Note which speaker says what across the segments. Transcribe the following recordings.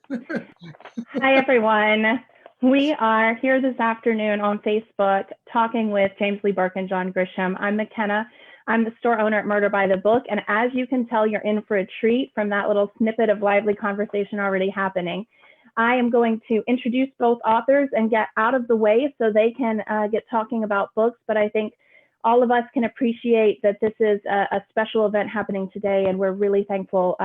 Speaker 1: Hi, everyone. We are here this afternoon on Facebook talking with James Lee Burke and John Grisham. I'm McKenna. I'm the store owner at Murder by the Book. And as you can tell, you're in for a treat from that little snippet of lively conversation already happening. I am going to introduce both authors and get out of the way so they can get talking about books. But I think all of us can appreciate that this is a special event happening today, and we're really thankful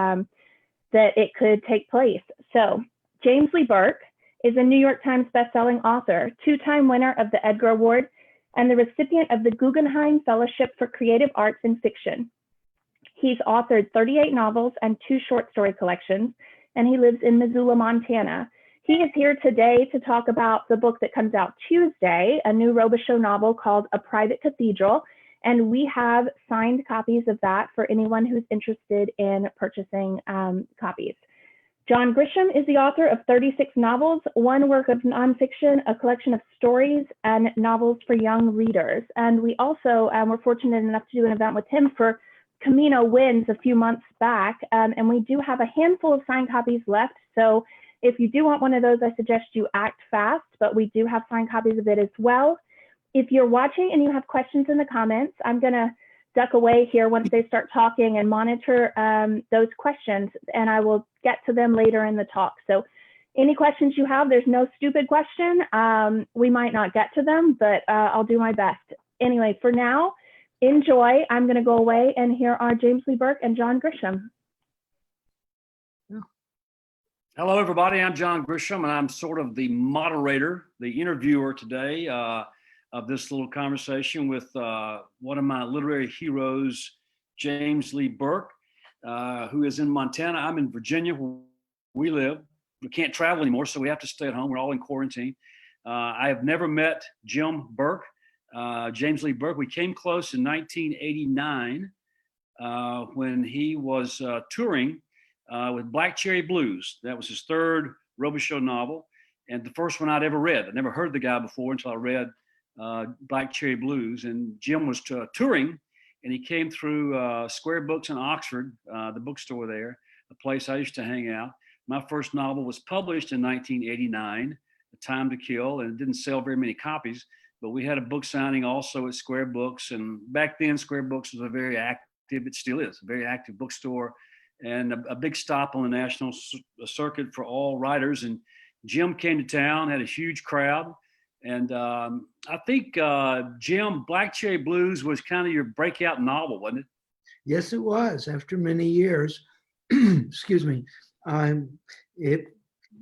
Speaker 1: that it could take place. So James Lee Burke is a New York Times bestselling author, two-time winner of the Edgar Award, and the recipient of the Guggenheim Fellowship for Creative Arts in Fiction. He's authored 38 novels and 2 short story collections, and he lives in Missoula, Montana. He is here today to talk about the book that comes out Tuesday, a new Robichaux novel called A Private Cathedral, and we have signed copies of that for anyone who's interested in purchasing copies. John Grisham is the author of 36 novels, 1 work of nonfiction, a collection of stories, and novels for young readers. And we also were fortunate enough to do an event with him for Camino Wins a few months back. And we do have a handful of signed copies left. So if you do want one of those, I suggest you act fast, but we do have signed copies of it as well. If you're watching and you have questions in the comments, I'm going to duck away here once they start talking and monitor those questions, and I will get to them later in the talk. So any questions you have, there's no stupid question. We might not get to them, but I'll do my best. Anyway, for now, enjoy. I'm going to go away, and here are James Lee Burke and John Grisham.
Speaker 2: Hello, everybody. I'm John Grisham, and I'm sort of the moderator, the interviewer today of this little conversation with one of my literary heroes, James Lee Burke, who is in Montana. I'm in Virginia, where we live. We can't travel anymore, so we have to stay at home. We're all in quarantine. I have never met Jim Burke, James Lee Burke. We came close in 1989 when he was touring with Black Cherry Blues. That was his 3rd Robichaux novel, and the first one I'd ever read. I'd never heard the guy before until I read Black Cherry Blues. And Jim was touring, and he came through Square Books in Oxford, the bookstore there, a place I used to hang out. My first novel was published in 1989, A Time to Kill, and it didn't sell very many copies, but we had a book signing also at Square Books. And back then, Square Books was a very active, it still is, a very active bookstore, and a big stop on the national circuit for all writers. And Jim came to town, had a huge crowd. And I think, Jim, Black Cherry Blues was kind of your breakout novel, wasn't it?
Speaker 3: Yes, it was. After many years, excuse me, it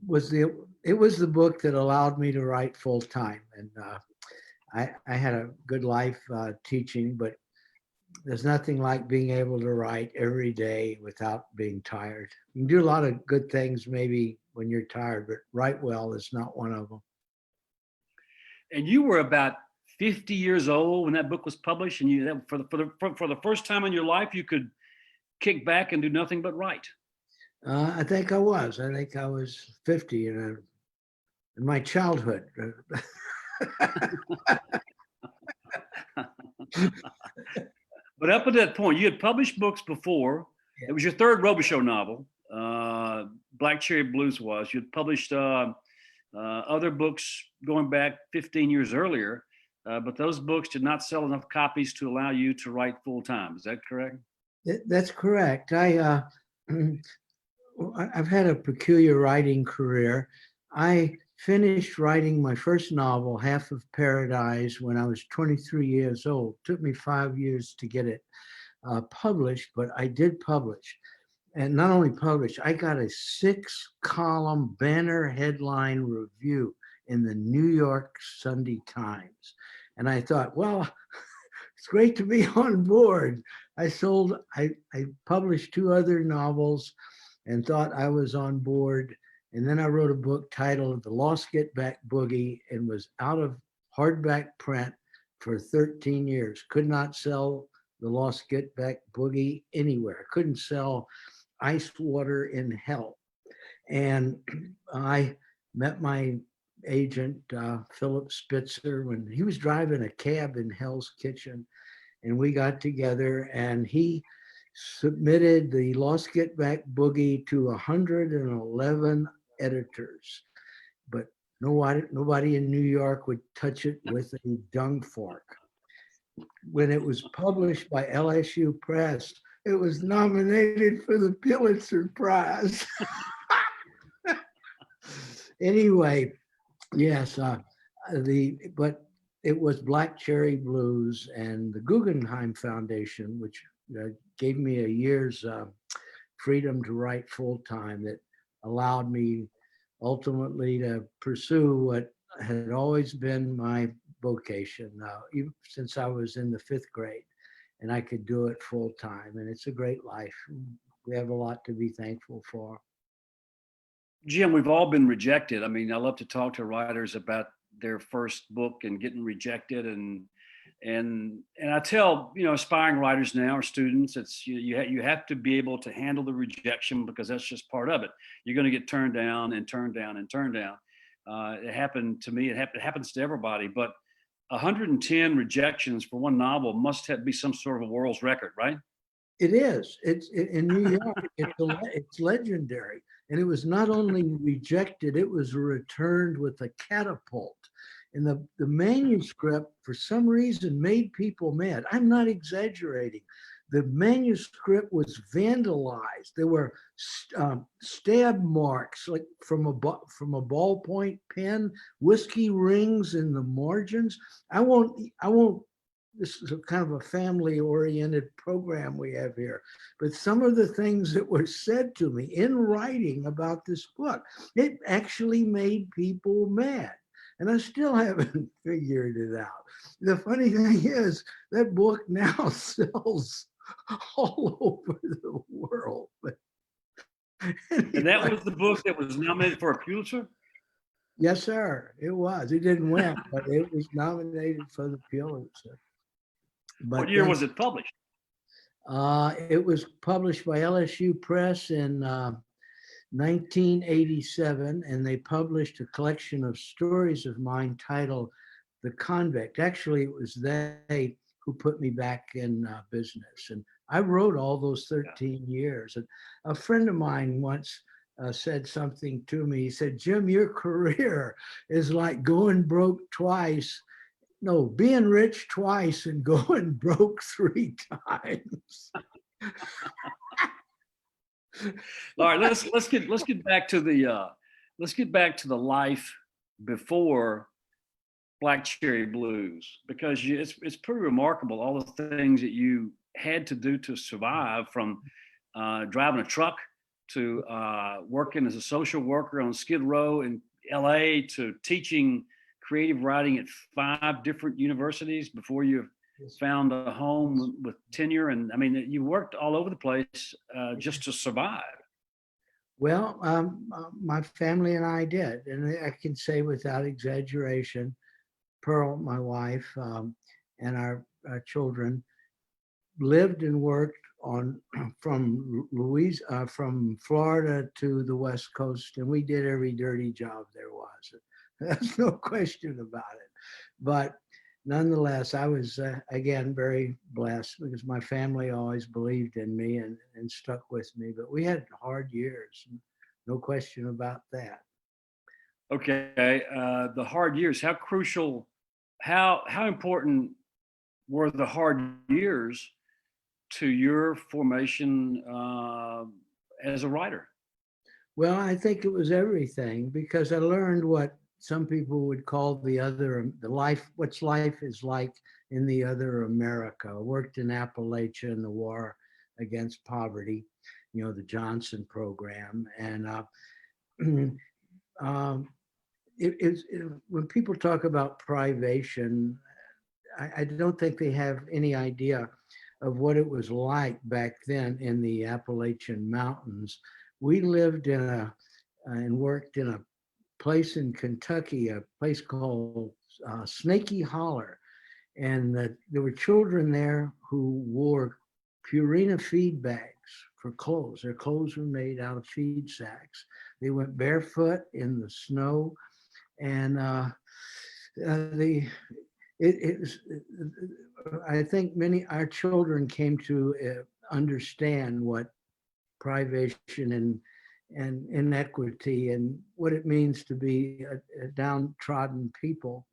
Speaker 3: was the book that allowed me to write full time. And I had a good life teaching, but there's nothing like being able to write every day without being tired. You can do a lot of good things maybe when you're tired, but write well is not one of them.
Speaker 2: And you were about 50 years old when that book was published, and you for the first time in your life, you could kick back and do nothing but write.
Speaker 3: I think I was. I think I was 50 in my childhood.
Speaker 2: But up at that point, you had published books before. Yeah. It was your 3rd Robichaux novel, Black Cherry Blues was. You had published other books going back 15 years earlier, but those books did not sell enough copies to allow you to write full time. Is that correct?
Speaker 3: That's correct. I've had a peculiar writing career. I finished writing my first novel, Half of Paradise, when I was 23 years old. It took me 5 years to get it published, but I did publish. And not only published, I got a 6-column banner headline review in the New York Sunday Times. And I thought, well, it's great to be on board. I published 2 other novels and thought I was on board. And then I wrote a book titled The Lost Get Back Boogie and was out of hardback print for 13 years. Could not sell The Lost Get Back Boogie anywhere. Couldn't sell Ice Water in Hell. And I met my agent, Philip Spitzer, when he was driving a cab in Hell's Kitchen. And we got together and he submitted the Lost Get Back Boogie to 111 editors, but nobody in New York would touch it with a dung fork. When it was published by LSU Press, it was nominated for the Pulitzer Prize. Anyway, yes, but it was Black Cherry Blues and the Guggenheim Foundation, which gave me a year's freedom to write full time, that allowed me ultimately to pursue what had always been my vocation, even since I was in the 5th grade, and I could do it full time. And it's a great life. We have a lot to be thankful for.
Speaker 2: Jim, we've all been rejected. I mean, I love to talk to writers about their first book and getting rejected, and I tell, aspiring writers now or students, it's you have to be able to handle the rejection, because that's just part of it. You're going to get turned down and turned down and turned down. It happened to me. It happens to everybody. But 110 rejections for one novel must be some sort of a world's record, right?
Speaker 3: It is. It's in New York. It's legendary. And it was not only rejected, it was returned with a catapult. And the manuscript, for some reason, made people mad. I'm not exaggerating. The manuscript was vandalized. There were stab marks, like from a ballpoint pen, whiskey rings in the margins. I won't. This is a kind of a family-oriented program we have here, but some of the things that were said to me in writing about this book, it actually made people mad. And I still haven't figured it out. The funny thing is, that book now sells all over the world. But
Speaker 2: anyway. And that was the book that was nominated for a Pulitzer?
Speaker 3: Yes, sir. It was. It didn't win, but it was nominated for the Pulitzer.
Speaker 2: But what year was it published?
Speaker 3: It was published by LSU Press in 1987, and they published a collection of stories of mine titled The Convict. Actually, it was they who put me back in business. And I wrote all those 13 years. And a friend of mine once said something to me. He said, Jim, your career is like going broke twice. No, being rich twice and going broke 3 times.
Speaker 2: All right, let's get back to the life before Black Cherry Blues, because it's pretty remarkable, all the things that you had to do to survive, from driving a truck to working as a social worker on Skid Row in LA, to teaching creative writing at 5 different universities before you found a home with tenure. And I mean, you worked all over the place just to survive.
Speaker 3: Well, my family and I did. And I can say without exaggeration, Pearl, my wife, and our children lived and worked from Florida to the West Coast, and we did every dirty job there was. There's no question about it. But nonetheless, I was, again, very blessed, because my family always believed in me and stuck with me. But we had hard years, no question about that.
Speaker 2: Okay, the hard years, how crucial, how important were the hard years to your formation as a writer?
Speaker 3: Well, I think it was everything, because I learned what some people would call what life is like in the other America. I worked in Appalachia in the war against poverty, the Johnson program. And when people talk about privation, I don't think they have any idea of what it was like back then in the Appalachian Mountains. We lived and worked in a place in Kentucky, a place called Snaky Holler. And there were children there who wore Purina feed bags for clothes. Their clothes were made out of feed sacks. They went barefoot in the snow. And I think our children came to understand what privation and inequity and what it means to be a downtrodden people.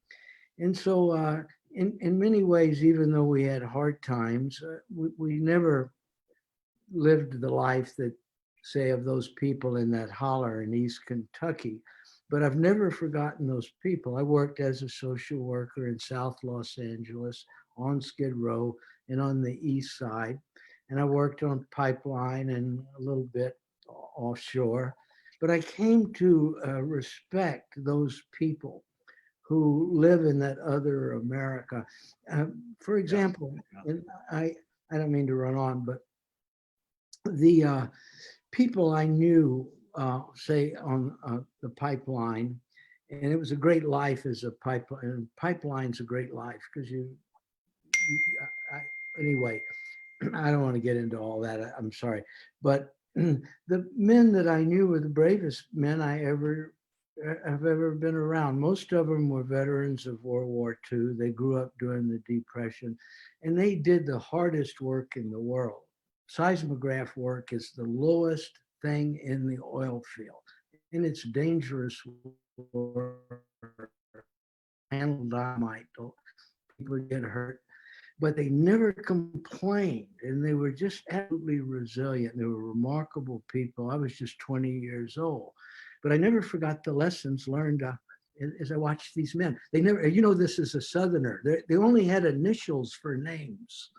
Speaker 3: And so in many ways, even though we had hard times, we never lived the life that, say, of those people in that holler in East Kentucky. But I've never forgotten those people. I worked as a social worker in South Los Angeles, on Skid Row, and on the East Side. And I worked on pipeline and a little bit offshore. But I came to respect those people who live in that other America. For example, and I don't mean to run on, but the people I knew, say on the pipeline, and it was a great life as a pipeline. And pipeline's a great life because anyway, I don't want to get into all that. I'm sorry, but the men that I knew were the bravest men I have ever been around. Most of them were veterans of World War II. They grew up during the Depression, and they did the hardest work in the world. Seismograph work is the lowest thing in the oil field, and it's dangerous work. Handle dynamite, people get hurt, but they never complained, and they were just absolutely resilient. They were remarkable people. I was just 20 years old, but I never forgot the lessons learned as I watched these men. They never, this is a Southerner. They only had initials for names.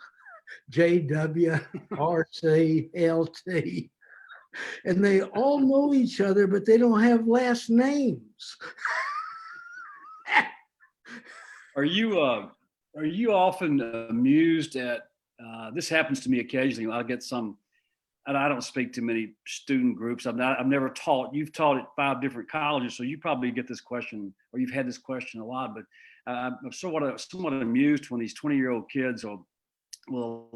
Speaker 3: JW, RC, LT, and they all know each other, but they don't have last names.
Speaker 2: Are you often amused at this? Happens to me occasionally. I get some, and I don't speak to many student groups. I've never taught. You've taught at 5 different colleges, so you probably get this question, or you've had this question a lot. But I'm somewhat amused when these 20-year-old kids will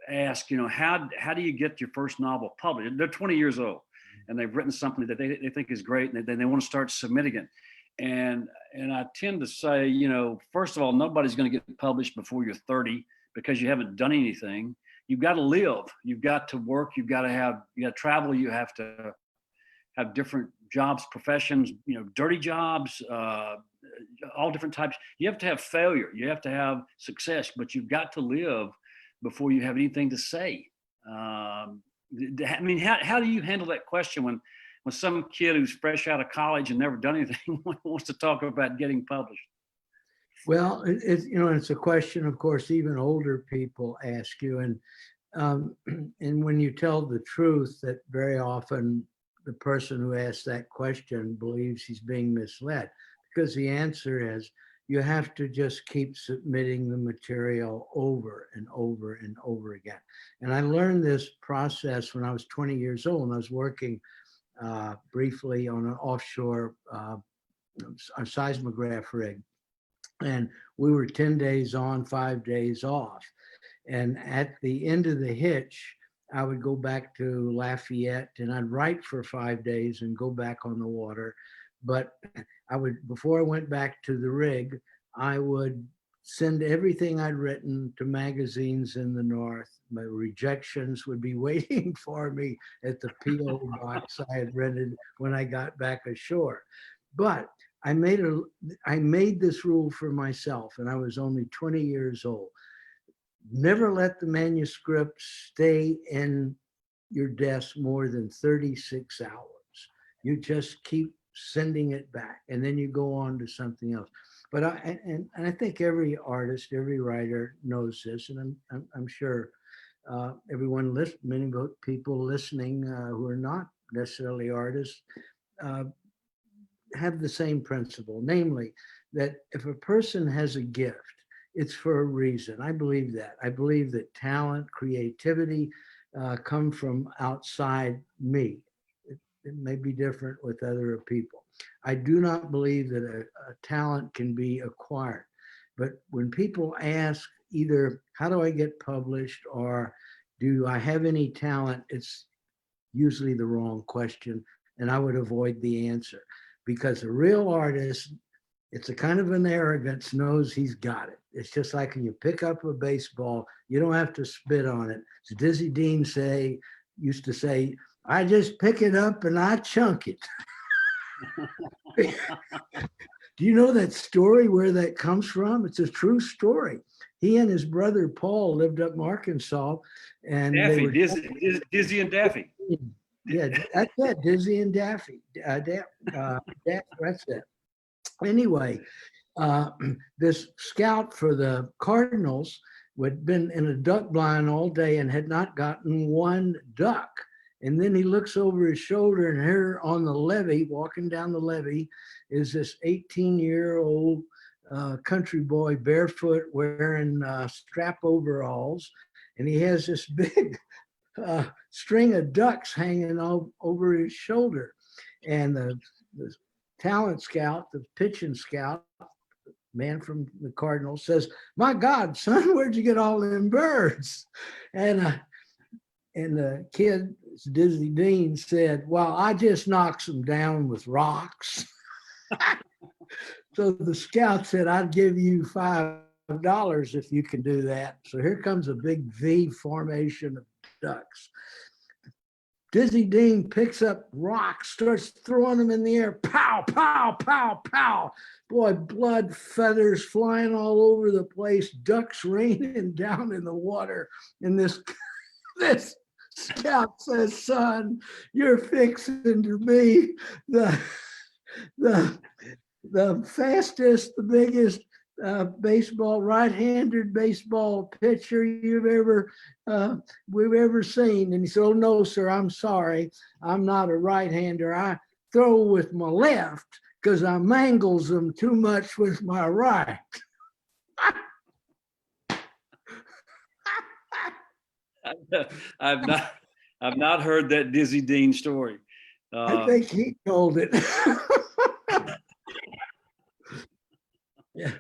Speaker 2: ask, how do you get your first novel published? They're 20 years old, and they've written something that they think is great, and then they want to start submitting it. And I tend to say, first of all, nobody's going to get published before you're 30 because you haven't done anything. You've got to live. You've got to work. You got to travel. You have to have different jobs, professions, dirty jobs, all different types. You have to have failure. You have to have success, but you've got to live before you have anything to say. How do you handle that question when some kid who's fresh out of college and never done anything wants to talk about getting published?
Speaker 3: Well, it's a question, of course, even older people ask you. And when you tell the truth, that very often the person who asks that question believes he's being misled, because the answer is you have to just keep submitting the material over and over and over again. And I learned this process when I was 20 years old, and I was working briefly on an offshore a seismograph rig. And we were 10 days on, 5 days off. And at the end of the hitch, I would go back to Lafayette and I'd write for 5 days and go back on the water. But before I went back to the rig, I would send everything I'd written to magazines in the North. My rejections would be waiting for me at the P.O. box I had rented when I got back ashore. But I made this rule for myself, and I was only 20 years old. Never let the manuscript stay in your desk more than 36 hours. You just keep sending it back, and then you go on to something else. But I think every artist, every writer knows this, and I'm sure many people listening who are not necessarily artists have the same principle, namely that if a person has a gift, it's for a reason. I believe that. I believe that talent, creativity come from outside me. It may be different with other people. I do not believe that a talent can be acquired. But when people ask either, how do I get published, or do I have any talent, it's usually the wrong question, and I would avoid the answer. Because a real artist, it's a kind of an arrogance, knows he's got it. It's just like when you pick up a baseball, you don't have to spit on it. As Dizzy Dean used to say, I just pick it up and I chunk it. Do you know that story where that comes from? It's a true story. He and his brother Paul lived up in Arkansas, and
Speaker 2: Daffy,
Speaker 3: they were
Speaker 2: Dizzy and Daffy.
Speaker 3: Yeah, that's it. Dizzy and Daffy. That's it. Anyway, this scout for the Cardinals had been in a duck blind all day and had not gotten one duck. And then he looks over his shoulder, and here on the levee, walking down the levee, is this 18-year-old country boy, barefoot, wearing strap overalls. And he has this big string of ducks hanging over his shoulder. And the talent scout, the pitching scout, man from the Cardinals, says, "My God, son, where'd you get all them birds?" And the kid, Dizzy Dean, said, "Well, I just knocks them down with rocks." So the scout said, "I'd give you $5 if you can do that." So here comes a big V formation of ducks. Dizzy Dean picks up rocks, starts throwing them in the air. Pow, pow, pow, pow. Boy, blood, feathers flying all over the place, ducks raining down in the water. And this scout says, "Son, you're fixing to be the fastest, the biggest right-handed baseball pitcher we've ever seen." And he said, "Oh no, sir, I'm sorry. I'm not a right-hander. I throw with my left because I mangles them too much with my right."
Speaker 2: I've not heard that Dizzy Dean story.
Speaker 3: I think he told it. Yeah.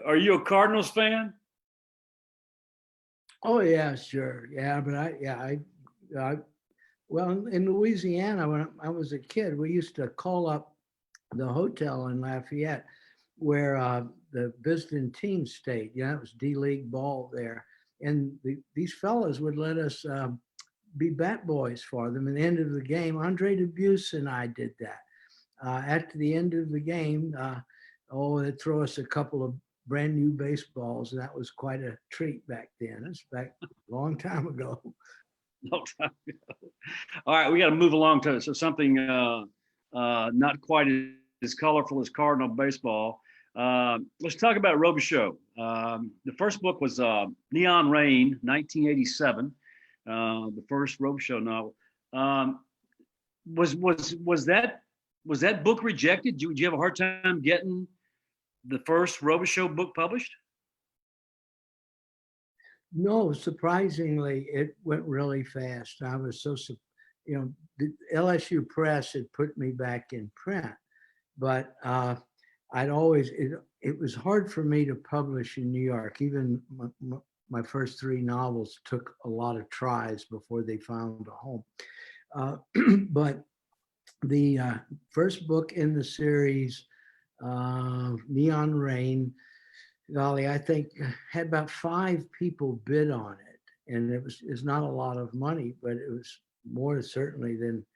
Speaker 2: Are you a Cardinals fan?
Speaker 3: Oh yeah, sure. Yeah, but I well, in Louisiana, when I was a kid, we used to call up the hotel in Lafayette where the visiting team stayed. You know, it was D-League ball there. And these fellas would let us be bat boys for them. At the end of the game, Andre Dubus and I did that. At the end of the game, they'd throw us a couple of brand new baseballs, and that was quite a treat back then. It's back a long time ago.
Speaker 2: Long time ago. All right, we got to move along to something not quite as colorful as Cardinal baseball. Let's talk about Robichaux. The first book was Neon Rain, 1987. The first Robichaux novel. Was that book rejected? Did you have a hard time getting the first Robichaux book published?
Speaker 3: No, surprisingly, it went really fast. I was so, the LSU Press had put me back in print, but it was hard for me to publish in New York. Even my first three novels took a lot of tries before they found a home. But the first book in the series, Neon Rain, golly, I think had about 5 people bid on it, and it's not a lot of money, but it was more certainly than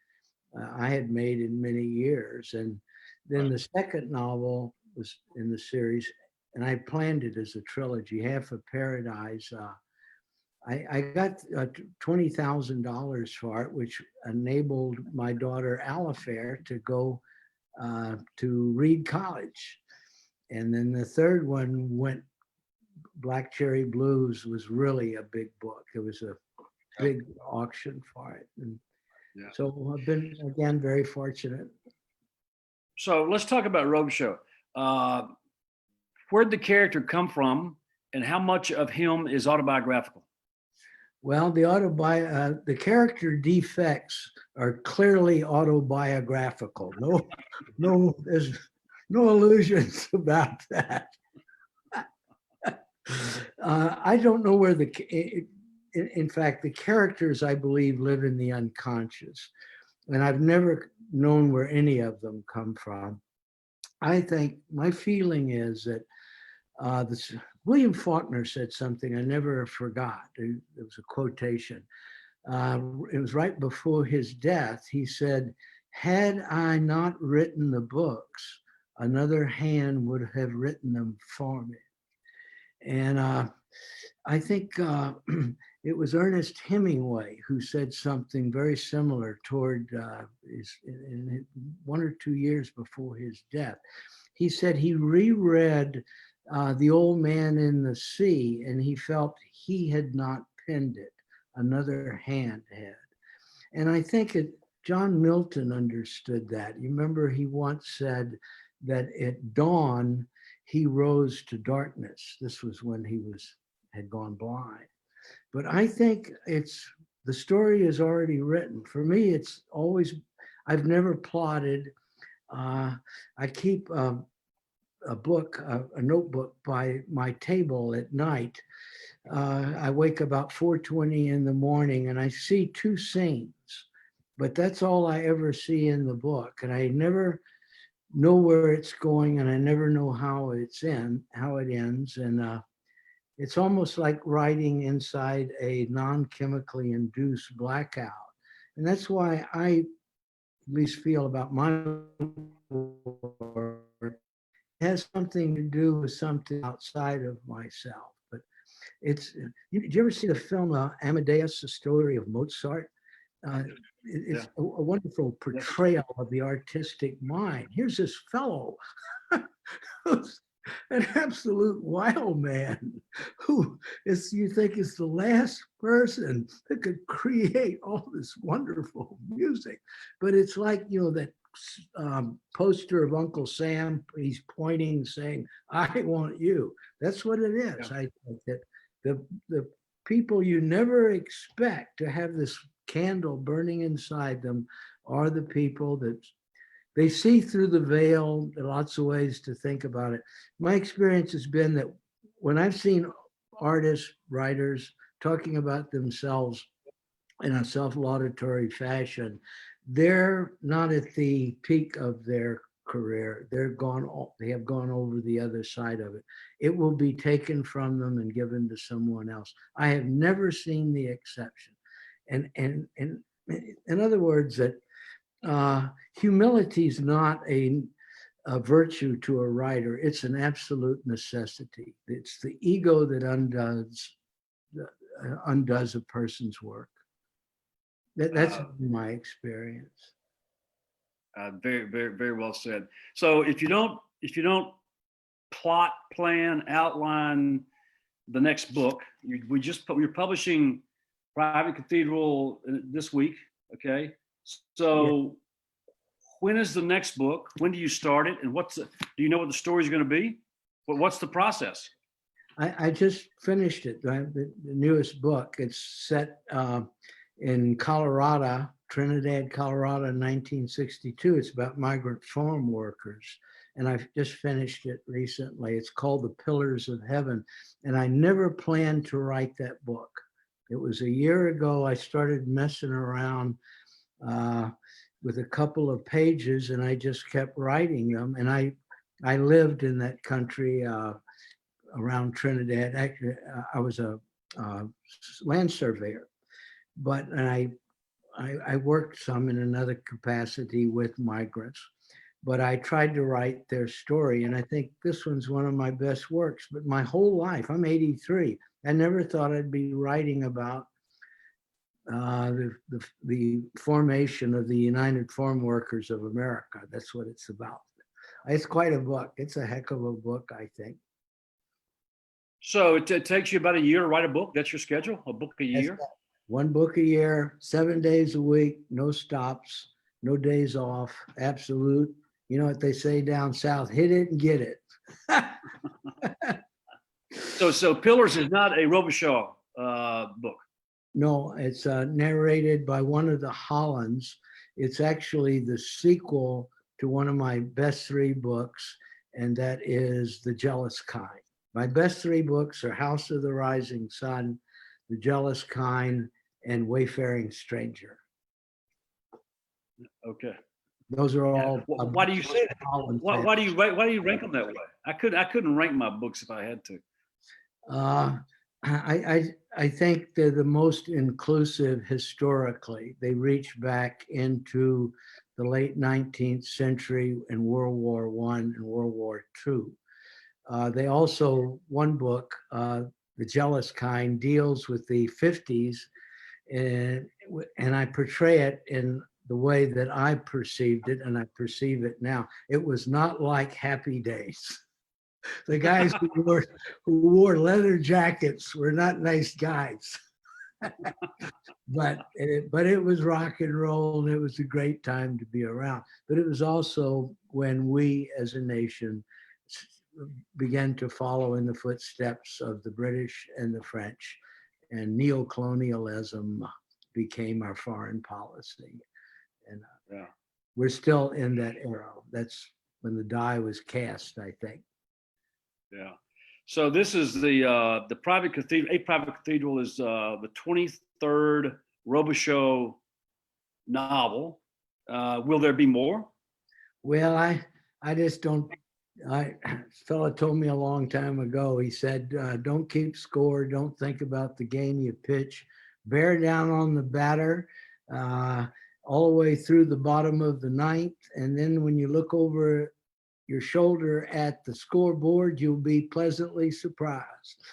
Speaker 3: I had made in many years. And then the second novel was in the series, and I planned it as a trilogy, Half of Paradise. I got $20,000 for it, which enabled my daughter Alifair to go to Reed College. And then the third one went, Black Cherry Blues was really a big book. It was a big auction for it. And so I've been, again, very fortunate.
Speaker 2: So let's talk about Robichaux. Where'd the character come from, and how much of him is autobiographical?
Speaker 3: Well, the character defects are clearly autobiographical. No, there's no illusions about that. I don't know where in fact, the characters, I believe, live in the unconscious, and I've never known where any of them come from. I think my feeling is that William Faulkner said something I never forgot. It was a quotation. it was right before his death. He said, "Had I not written the books, another hand would have written them for me." And I think it was Ernest Hemingway who said something very similar toward in 1 or 2 years before his death. He said he reread The Old Man in the Sea, and he felt he had not penned it, another hand had. And I think John Milton understood that. You remember he once said that at dawn, he rose to darkness. This was when he had gone blind. But I think the story is already written. For me, it's always, I've never plotted. I keep a notebook by my table at night. I wake about 4:20 in the morning and I see 2 scenes, but that's all I ever see in the book. And I never know where it's going, and I never know how it ends. And it's almost like writing inside a non-chemically induced blackout. And that's why I at least feel about my work has something to do with something outside of myself. But did you ever see the film Amadeus, the story of Mozart? It's a wonderful portrayal of the artistic mind. Here's this fellow who's an absolute wild man who you think is the last person that could create all this wonderful music. But it's like, that poster of Uncle Sam, he's pointing, saying, "I want you." That's what it is. Yeah. I think that the people you never expect to have this candle burning inside them are the people that they see through the veil. There are lots of ways to think about it. My experience has been that when I've seen artists, writers talking about themselves in a self-laudatory fashion, they're not at the peak of their career. They have gone over the other side of it. It will be taken from them and given to someone else. I have never seen the exception. And in other words, that humility is not a virtue to a writer. It's an absolute necessity. It's the ego that undoes a person's work. That's my experience.
Speaker 2: Very, very, very well said. So if you don't plot, plan, outline the next book, you're publishing Private Cathedral this week. Okay. So when is the next book? When do you start it? And do you know what the story is going to be? What's the process?
Speaker 3: I just finished it, the newest book. It's set in Colorado, Trinidad, Colorado, in 1962. It's about migrant farm workers. And I've just finished it recently. It's called The Pillars of Heaven. And I never planned to write that book. It was a year ago, I started messing around with a couple of pages, and I just kept writing them. And I lived in that country around Trinidad. Actually, I was a land surveyor, but I worked some in another capacity with migrants. But I tried to write their story, and I think this one's one of my best works. But my whole life, I'm 83. I never thought I'd be writing about the formation of the United Farm Workers of America. That's what it's about. It's quite a book. It's a heck of a book, I think.
Speaker 2: So it takes you about a year to write a book? That's your schedule? A book a year?
Speaker 3: One book a year, 7 days a week, no stops, no days off, absolute. You know what they say down south, hit it and get it.
Speaker 2: So Pillars is not a Robichaud book.
Speaker 3: No, it's narrated by one of the Hollands. It's actually the sequel to one of my best 3 books, and that is The Jealous Kind. My best 3 books are House of the Rising Sun, The Jealous Kind, and Wayfaring Stranger.
Speaker 2: Okay.
Speaker 3: Those are all.
Speaker 2: Why do you say that? Why do you rank them that way? I couldn't rank my books if I had to.
Speaker 3: I think they're the most inclusive historically. They reach back into the late 19th century and World War I and World War II. They also, one book, The Jealous Kind, deals with the 50s, and I portray it in the way that I perceived it, and I perceive it now. It was not like Happy Days. The guys who wore leather jackets were not nice guys. but it was rock and roll, and it was a great time to be around. But it was also when we as a nation began to follow in the footsteps of the British and the French, and neocolonialism became our foreign policy. And
Speaker 2: Yeah.
Speaker 3: we're still in that era. That's when the die was cast, I think.
Speaker 2: Yeah. So this is the private cathedral. A private cathedral is the 23rd Robichaux novel. Will there be more?
Speaker 3: Well, I just don't. A fella told me a long time ago. He said, "Don't keep score. Don't think about the game you pitch. Bear down on the batter all the way through the bottom of the ninth, and then when you look over your shoulder at the scoreboard, you'll be pleasantly surprised."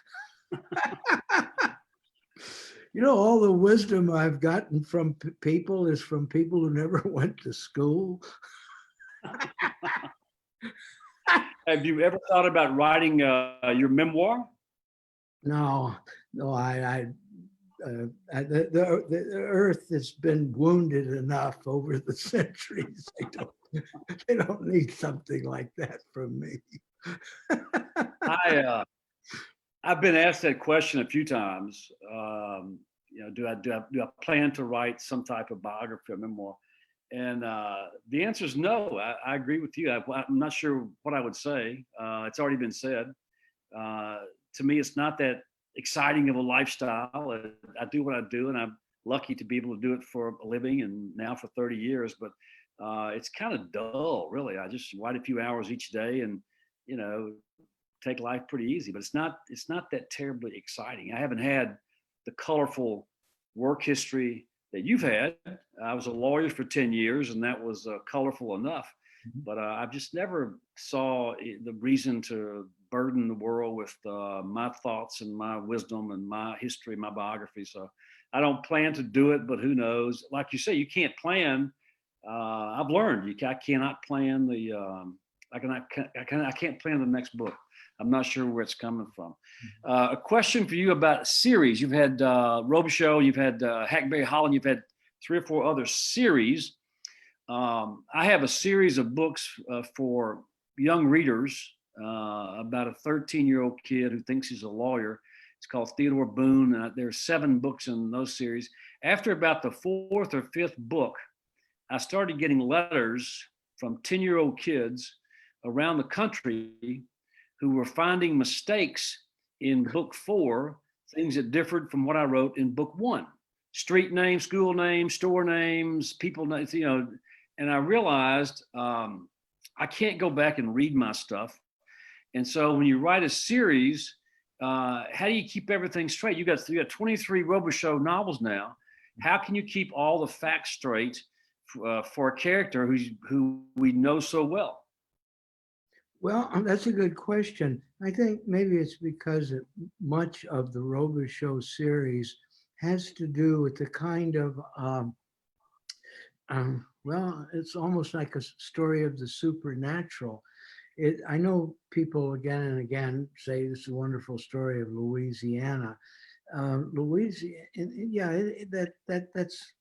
Speaker 3: You know, all the wisdom I've gotten from people is from people who never went to school.
Speaker 2: Have you ever thought about writing your memoir?
Speaker 3: No, the earth has been wounded enough over the centuries. They don't need something like that from me.
Speaker 2: I've been asked that question a few times. Do I plan to write some type of biography or memoir? And the answer is no. I agree with you. I'm not sure what I would say. It's already been said. To me, it's not that exciting of a lifestyle. I do what I do, and I'm lucky to be able to do it for a living, and now for 30 years. But it's kind of dull, really. I just write a few hours each day, and take life pretty easy. But it's not that terribly exciting. I haven't had the colorful work history that you've had. I was a lawyer for 10 years, and that was colorful enough. But I've just never saw the reason to burden the world with my thoughts and my wisdom and my history, my biography. So I don't plan to do it, but who knows? Like you say, you can't plan. I've learned I cannot plan I can't plan the next book. I'm not sure where it's coming from. A question for you about series. You've had Robichaux, you've had Hackberry Holland, you've had 3 or 4 other series. I have a series of books for young readers about a 13-year-old kid who thinks he's a lawyer. It's called Theodore Boone. There are 7 books in those series. After about the 4th or 5th book, I started getting letters from 10-year-old kids around the country who were finding mistakes in book 4, things that differed from what I wrote in book 1. Street names, school names, store names, people names, and I realized I can't go back and read my stuff. And so when you write a series, how do you keep everything straight? You got 23 Robichaux novels now. How can you keep all the facts straight for a character who we know so well?
Speaker 3: Well, that's a good question. I think maybe it's because much of the Robichaux series has to do with the kind of, well, it's almost like a story of the supernatural. I know people again and again say this is a wonderful story of Louisiana. Louisiana, yeah, that's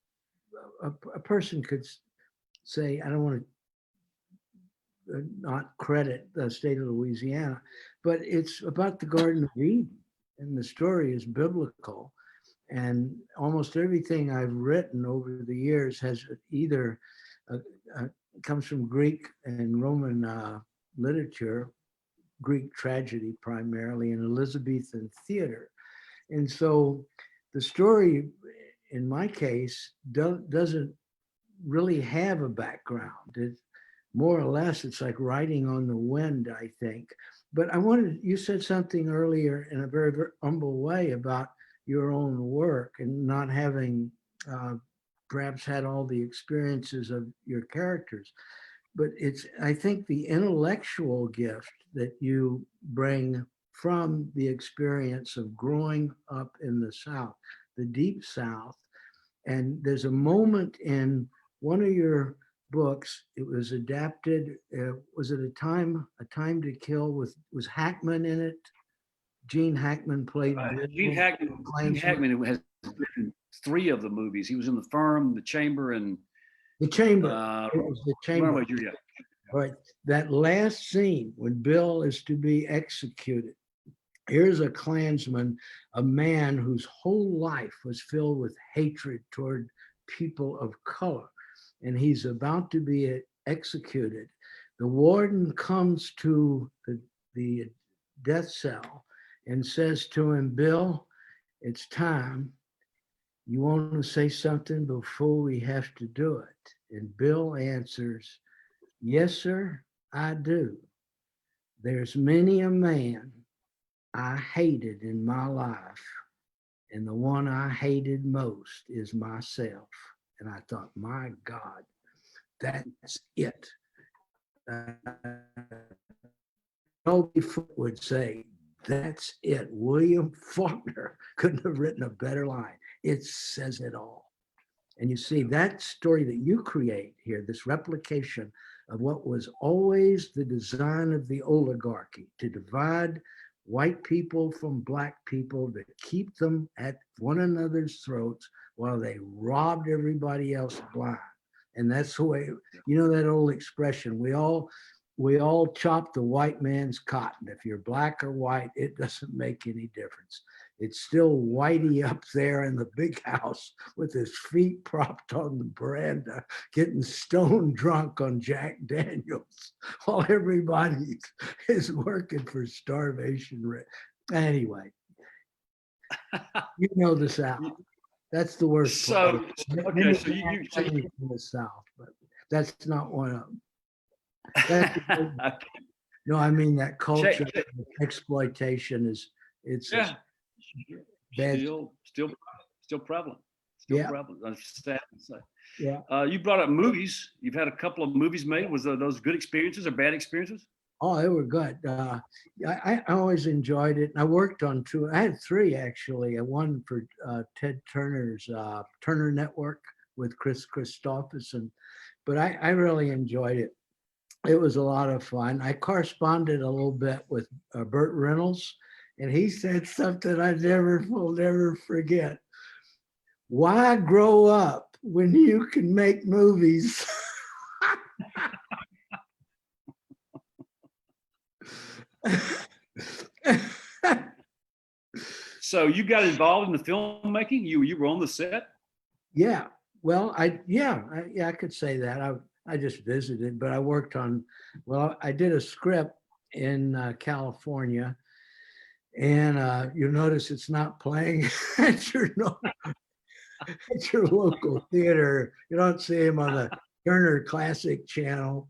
Speaker 3: a person could say, I don't want to not credit the state of Louisiana, but it's about the Garden of Eden, and the story is biblical. And almost everything I've written over the years has either comes from Greek and Roman literature, Greek tragedy primarily, and Elizabethan theater. And so the story, in my case, doesn't really have a background. More or less, it's like riding on the wind, I think. But you said something earlier in a very, very humble way about your own work and not having perhaps had all the experiences of your characters. But I think the intellectual gift that you bring from the experience of growing up in the South, the deep South. And there's a moment in one of your books, it was adapted, was it a time to kill was Hackman in it? Gene Hackman played
Speaker 2: Gene Hackman has been 3 of the movies. He was in The Firm, The Chamber, and
Speaker 3: The Chamber. It was The Chamber. Right. That last scene when Bill is to be executed. Here's a Klansman, a man whose whole life was filled with hatred toward people of color, and he's about to be executed. The warden comes to the death cell and says to him, Bill, it's time. You want to say something before we have to do it? And Bill answers, yes, sir, I do. There's many a man I hated in my life, and the one I hated most is myself. And I thought, my God, that's it. Nobody would say, that's it. William Faulkner couldn't have written a better line. It says it all. And you see that story that you create here, this replication of what was always the design of the oligarchy, to divide white people from black people, to keep them at one another's throats while they robbed everybody else blind. And that's the way, you know, that old expression, we all chop the white man's cotton. If you're black or white, it doesn't make any difference. It's still Whitey up there in the big house with his feet propped on the veranda, getting stone drunk on Jack Daniels while everybody is working for starvation rate. Anyway, you know the South. That's the worst part.
Speaker 2: Okay, so you
Speaker 3: in the South, but that's not one of them. No, I mean that culture of exploitation it's bad.
Speaker 2: Still prevalent. Prevalent. That's sad to say.
Speaker 3: Yeah.
Speaker 2: You brought up movies. You've had a couple of movies made. Was those good experiences or bad experiences?
Speaker 3: Oh, they were good. I always enjoyed it. I worked on 2. I had 3 actually. One for Ted Turner's Turner Network with Chris Christopherson, but I really enjoyed it. It was a lot of fun. I corresponded a little bit with Burt Reynolds, and he said something I will never forget. Why grow up when you can make movies?
Speaker 2: So you got involved in the filmmaking? You were on the set?
Speaker 3: Yeah. Well, I could say that. I just visited, but I worked on, I did a script in California, and you'll notice it's not playing at your local theater. You don't see him on the Turner Classic Channel.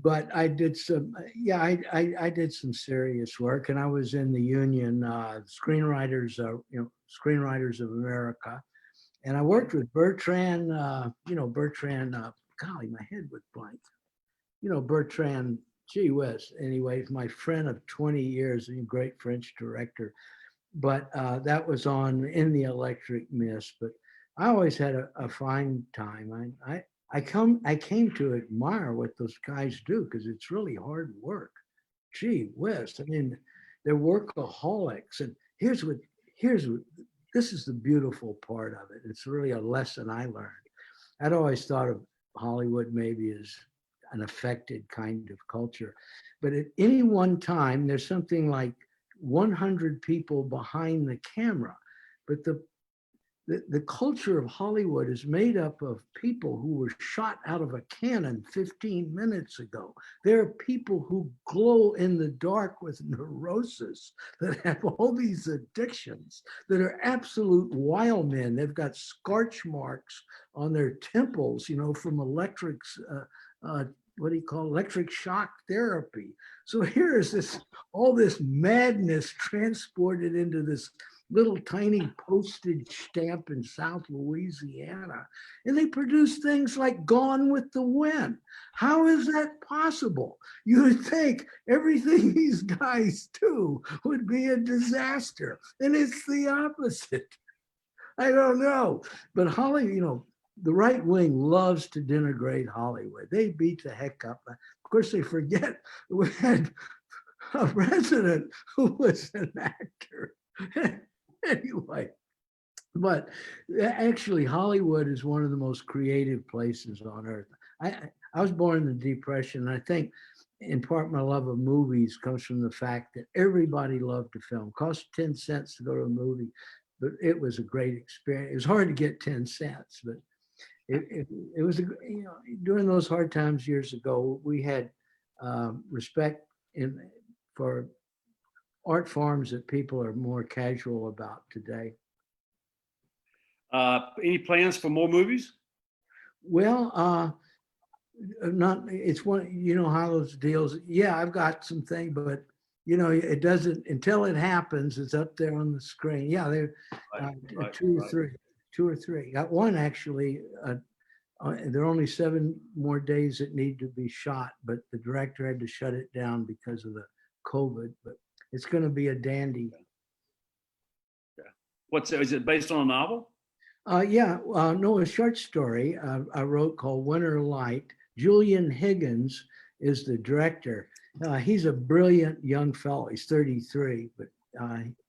Speaker 3: But I did some, I did some serious work, and I was in the union, Screenwriters of America, and I worked with Bertrand. Golly, my head was blank. Bertrand. Gee whiz. Anyway, he's my friend of 20 years, a great French director. But that was on In the Electric Mist. But I always had a fine time. I came to admire what those guys do because it's really hard work. Gee whiz. I mean, they're workaholics. And here's what this is the beautiful part of it. It's really a lesson I learned. I'd always thought of Hollywood maybe as an affected kind of culture. But at any one time, there's something like 100 people behind the camera. But the culture of Hollywood is made up of people who were shot out of a cannon 15 minutes ago. There are people who glow in the dark with neurosis, that have all these addictions, that are absolute wild men. They've got scorch marks on their temples, from electric what do you call electric shock therapy. So here is all this madness transported into this little tiny postage stamp in South Louisiana. And they produce things like Gone with the Wind. How is that possible? You would think everything these guys do would be a disaster. And it's the opposite. I don't know. But Hollywood, the right wing loves to denigrate Hollywood. They beat the heck up. Of course, they forget we had a president who was an actor. Anyway, but actually, Hollywood is one of the most creative places on earth. I was born in the Depression. I think in part my love of movies comes from the fact that everybody loved to film. It cost 10 cents to go to a movie, but it was a great experience. It was hard to get 10 cents, but it was, during those hard times years ago, we had respect for art forms that people are more casual about today.
Speaker 2: Any plans for more movies?
Speaker 3: Well, it's one, how those deals, yeah, I've got some things, but it doesn't, until it happens, it's up there on the screen. Yeah, they're two or three. Got one actually, there are only 7 more days that need to be shot, but the director had to shut it down because of the COVID, but it's going to be a dandy.
Speaker 2: Yeah. Is it based on a novel?
Speaker 3: No, a short story I wrote called Winter Light. Julian Higgins is the director. He's a brilliant young fellow. He's 33, but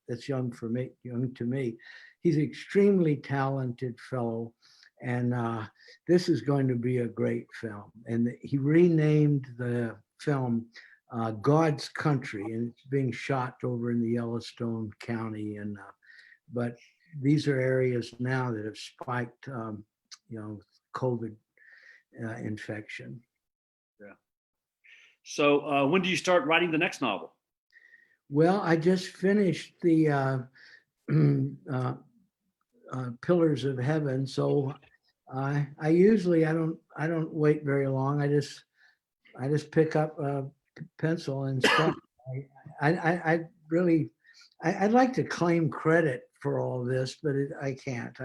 Speaker 3: that's young to me. He's an extremely talented fellow, and this is going to be a great film. And he renamed the film God's Country, and it's being shot over in the Yellowstone County. And but these are areas now that have spiked, COVID infection.
Speaker 2: Yeah. So when do you start writing the next novel?
Speaker 3: Well, I just finished the Pillars of Heaven, so I usually I don't wait very long. I just pick up a pencil and start. I'd like to claim credit for all this, but I can't.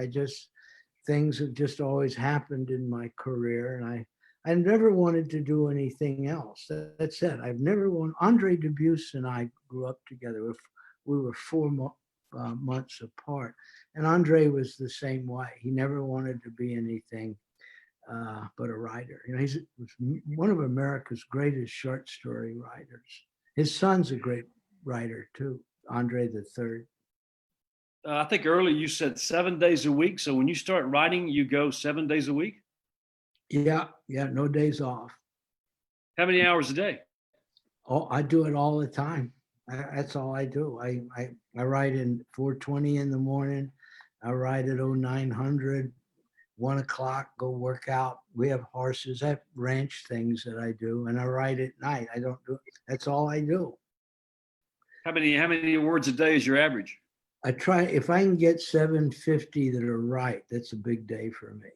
Speaker 3: Things have just always happened in my career, and I never wanted to do anything else. That's it. I've never wanted. Andre Dubus and I grew up together. We were 4 months apart, and Andre was the same way. He never wanted to be anything but a writer. He's one of America's greatest short story writers. His son's a great writer too, Andre the Third.
Speaker 2: I think earlier you said 7 days a week. So when you start writing, you go 7 days a week?
Speaker 3: Yeah, no days off.
Speaker 2: How many hours a day?
Speaker 3: Oh, I do it all the time. That's all I do. I write in 4:20 in the morning. I write at 0900, 1 o'clock, go work out. We have horses. I have ranch things that I do, and I write at night. I don't do it. That's all I do.
Speaker 2: How many words a day is your average?
Speaker 3: I try, if I can get 750 that are right, that's a big day for me.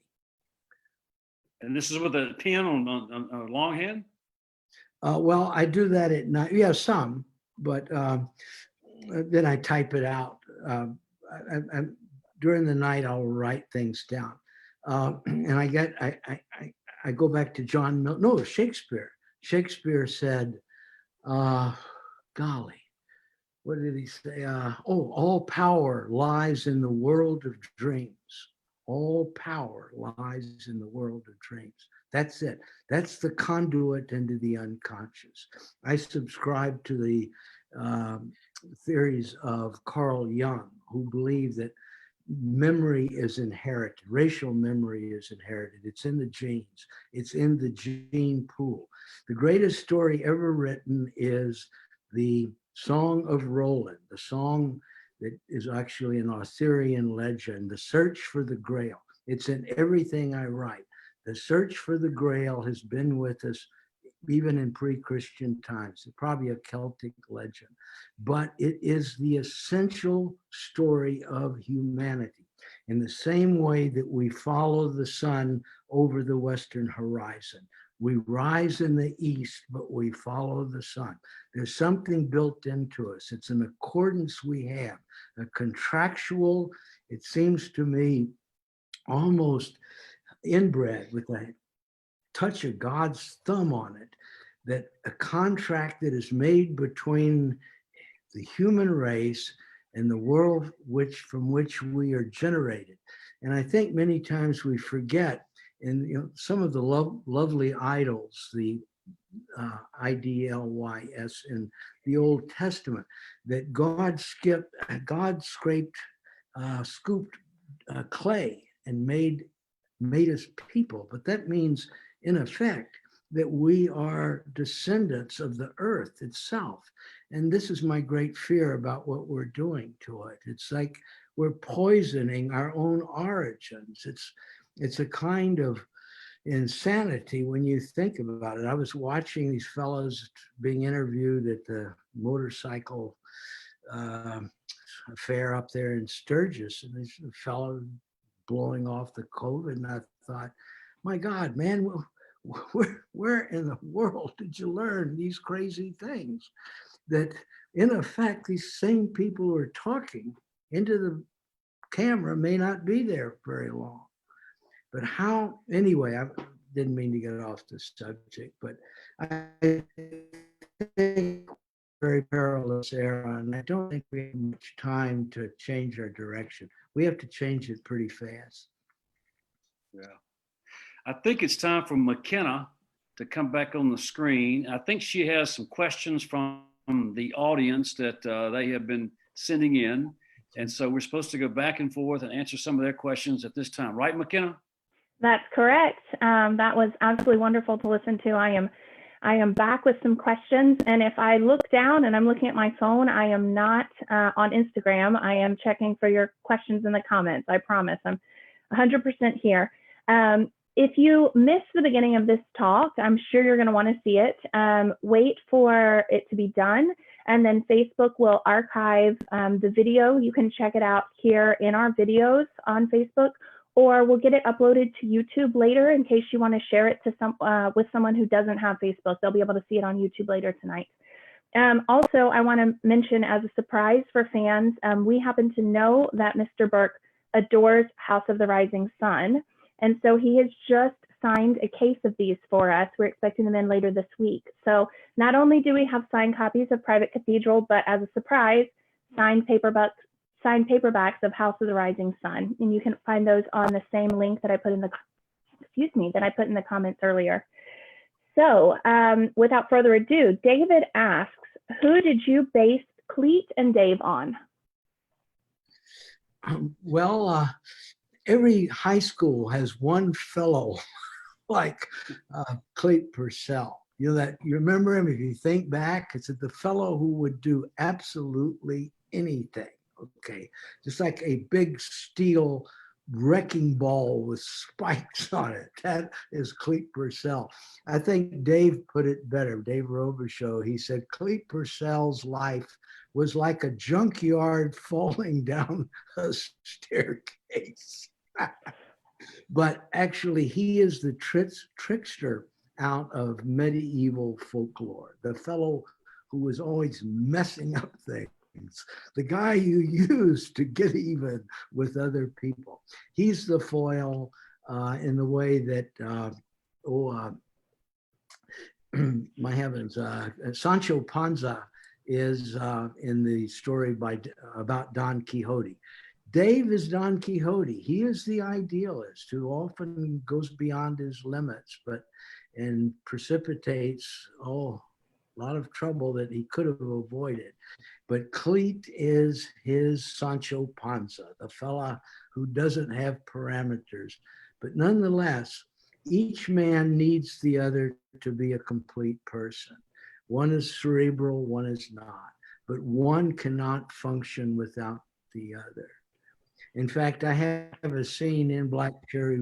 Speaker 2: And this is with a pen on a longhand?
Speaker 3: Well, I do that at night. Yeah, some, but then I type it out. During the night, I'll write things down. And I go back to Shakespeare. Shakespeare said, golly, what did he say? All power lies in the world of dreams. All power lies in the world of dreams. That's it. That's the conduit into the unconscious. I subscribe to the theories of Carl Jung, who believe that memory is inherited. Racial memory is inherited. It's in the genes. It's in the gene pool. The greatest story ever written is the Song of Roland, the song that is actually an Arthurian legend, the search for the Grail. It's in everything I write. The search for the Grail has been with us even in pre-Christian times. It's probably a Celtic legend, but it is the essential story of humanity. In the same way that we follow the sun over the western horizon, We rise in the east, but we follow the sun. There's something built into us. It's an accordance we have, a contractual, it seems to me, almost inbred with a touch of God's thumb on it, that a contract that is made between the human race and the world from which we are generated. And I think many times we forget, and some of the lovely idols, the IDLYS in the Old Testament, that God scraped, scooped clay and made us people. But that means, in effect, that we are descendants of the earth itself. And this is my great fear about what we're doing to it. It's like we're poisoning our own origins. It's a kind of insanity when you think about it. I was watching these fellows being interviewed at the motorcycle fair up there in Sturgis, and this fellow blowing off the COVID, and I thought, my God, man, where in the world did you learn these crazy things? That in effect, these same people who are talking into the camera may not be there very long. But how, anyway, I didn't mean to get off the subject, but I think very perilous era, and I don't think we have much time to change our direction. We have to change it pretty fast.
Speaker 2: Yeah. I think it's time for McKenna to come back on the screen. I think she has some questions from the audience that they have been sending in. And so we're supposed to go back and forth and answer some of their questions at this time. Right, McKenna?
Speaker 1: That's correct. That was absolutely wonderful to listen to. I am back with some questions. And if I look down and I'm looking at my phone, I am not on Instagram. I am checking for your questions in the comments. I promise. I'm 100% here. If you missed the beginning of this talk, I'm sure you're going to want to see it. Wait for it to be done, and then Facebook will archive the video. You can check it out here in our videos on Facebook, or we'll get it uploaded to YouTube later in case you want to share it to with someone who doesn't have Facebook. They'll be able to see it on YouTube later tonight. Also, I want to mention, as a surprise for fans, we happen to know that Mr. Burke adores House of the Rising Sun. And so he has just signed a case of these for us. We're expecting them in later this week. So not only do we have signed copies of Private Cathedral, but as a surprise, signed paperbacks of House of the Rising Sun. And you can find those on the same link that I put in the comments earlier. So without further ado, David asks, who did you base Cleet and Dave on?
Speaker 3: Every high school has one fellow like Cleet Purcell. You remember him? If you think back, it's the fellow who would do absolutely anything. Okay, just like a big steel wrecking ball with spikes on it. That is Cleet Purcell. I think Dave put it better. Dave Robichaux, he said Cleet Purcell's life was like a junkyard falling down a staircase. But actually, he is the trickster out of medieval folklore, the fellow who was always messing up things, the guy you use to get even with other people. He's the foil in the way that, my heavens, Sancho Panza is in the story about Don Quixote. Dave is Don Quixote. He is the idealist who often goes beyond his limits, and precipitates a lot of trouble that he could have avoided. But Cleet is his Sancho Panza, the fella who doesn't have parameters. But nonetheless, each man needs the other to be a complete person. One is cerebral, one is not. But one cannot function without the other. In fact, I have a scene in Black Cherry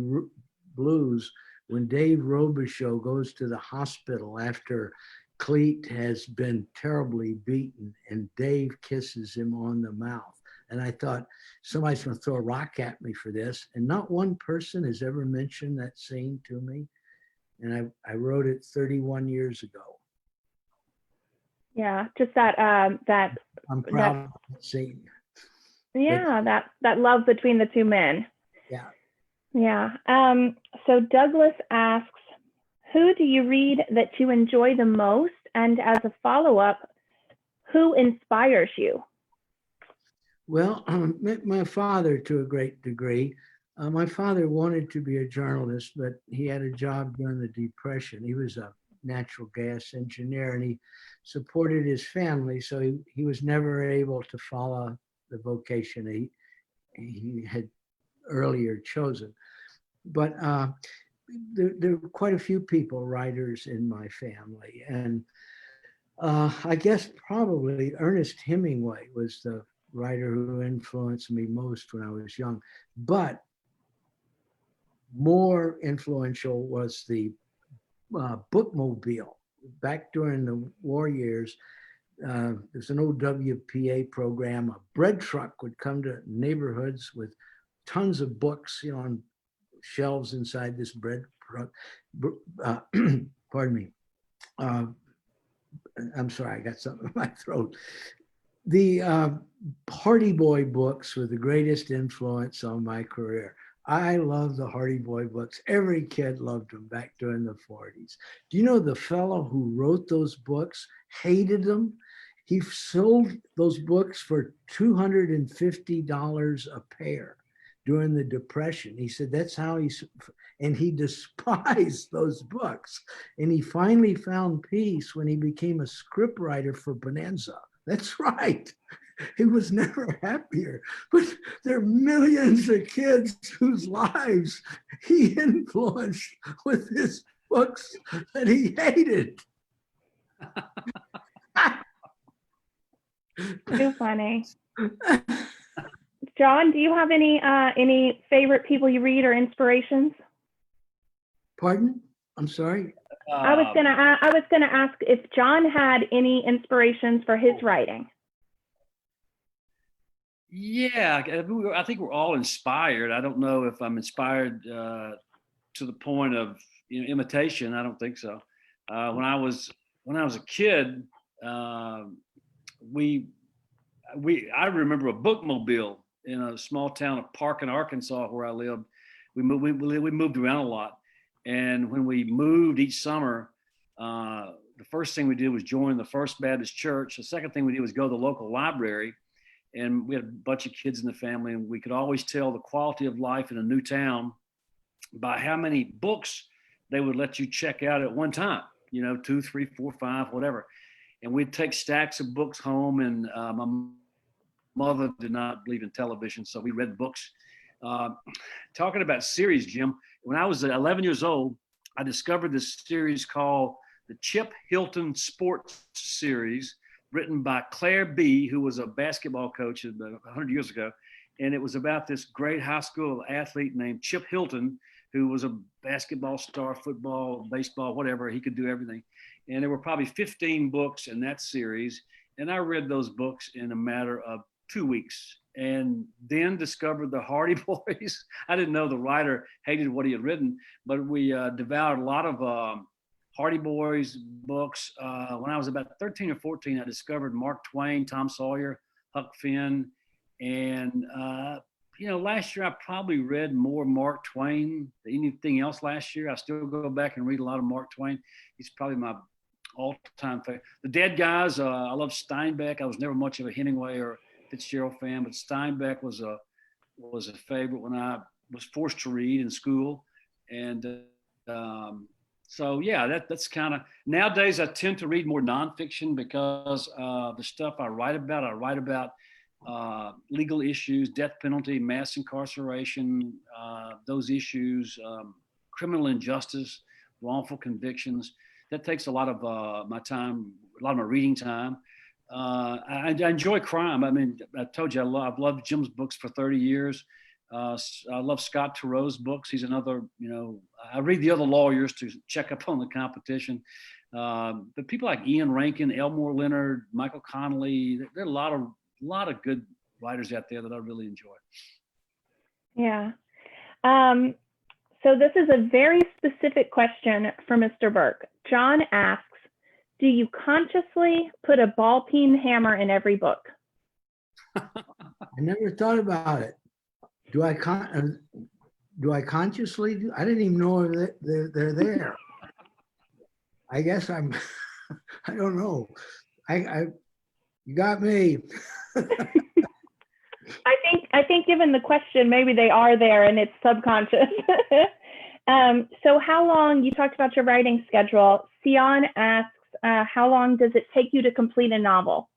Speaker 3: Blues when Dave Robichaux goes to the hospital after Cleet has been terribly beaten, and Dave kisses him on the mouth. And I thought, somebody's going to throw a rock at me for this. And not one person has ever mentioned that scene to me. and I wrote it 31 years ago.
Speaker 1: Yeah, just that
Speaker 3: I'm proud of that scene.
Speaker 1: Yeah, that love between the two men.
Speaker 3: Yeah.
Speaker 1: Yeah. So Douglas asks, who do you read that you enjoy the most? And as a follow-up, who inspires you?
Speaker 3: Well, my father to a great degree. My father wanted to be a journalist, but he had a job during the Depression. He was a natural gas engineer, and he supported his family, so he was never able to follow the vocation he had earlier chosen. But there were quite a few people, writers in my family, and I guess probably Ernest Hemingway was the writer who influenced me most when I was young. But more influential was the bookmobile. Back during the war years, there's an old WPA program. A bread truck would come to neighborhoods with tons of books, on shelves inside this bread truck. Pardon me. I'm sorry, I got something in my throat. The Hardy Boy books were the greatest influence on my career. I love the Hardy Boy books. Every kid loved them back during the 40s. Do you know the fellow who wrote those books hated them? He sold those books for $250 a pair during the Depression. He said that's how and he despised those books. And he finally found peace when he became a scriptwriter for Bonanza. That's right. He was never happier. But there are millions of kids whose lives he influenced with his books that he hated.
Speaker 1: Too funny. John, do you have any favorite people you read or inspirations?
Speaker 3: Pardon? I'm sorry.
Speaker 1: I was gonna ask if John had any inspirations for his writing.
Speaker 2: Yeah, I think we're all inspired. I don't know if I'm inspired to the point of imitation. I don't think so. When I was a kid, I remember a bookmobile in a small town of Parkin, Arkansas, where I lived. We moved around a lot, and when we moved each summer, the first thing we did was join the First Baptist Church. The second thing we did was go to the local library, and we had a bunch of kids in the family, and we could always tell the quality of life in a new town by how many books they would let you check out at one time. 2, 3, 4, 5, whatever. And we'd take stacks of books home, and my mother did not believe in television, so we read books. Talking about series, Jim, when I was 11 years old, I discovered this series called the Chip Hilton Sports Series, written by Claire B., who was a basketball coach about 100 years ago. And it was about this great high school athlete named Chip Hilton, who was a basketball star, football, baseball, whatever. He could do everything. And there were probably 15 books in that series. And I read those books in a matter of 2 weeks, and then discovered the Hardy Boys. I didn't know the writer hated what he had written, but we devoured a lot of Hardy Boys books. When I was about 13 or 14, I discovered Mark Twain, Tom Sawyer, Huck Finn. And, last year I probably read more Mark Twain than anything else last year. I still go back and read a lot of Mark Twain. He's probably my all-time favorite. The Dead Guys, I love Steinbeck. I was never much of a Hemingway or Fitzgerald fan, but Steinbeck was a favorite when I was forced to read in school. And so yeah, that's kind of, nowadays I tend to read more nonfiction because the stuff I write about legal issues, death penalty, mass incarceration, those issues, criminal injustice, wrongful convictions. That takes a lot of my time, a lot of my reading time. I enjoy crime. I mean, I told you I've loved Jim's books for 30 years. I love Scott Turo's books. He's another, I read the other lawyers to check up on the competition. But people like Ian Rankin, Elmore Leonard, Michael Connelly, there are a lot of good writers out there that I really enjoy.
Speaker 1: Yeah. So this is a very specific question for Mr. Burke. John asks, do you consciously put a ball peen hammer in every book?
Speaker 3: I never thought about it. Do I consciously do? I didn't even know they're there. I guess I don't know. You got me.
Speaker 1: I think given the question, maybe they are there and it's subconscious. So how long, you talked about your writing schedule. Sion asks, how long does it take you to complete a novel?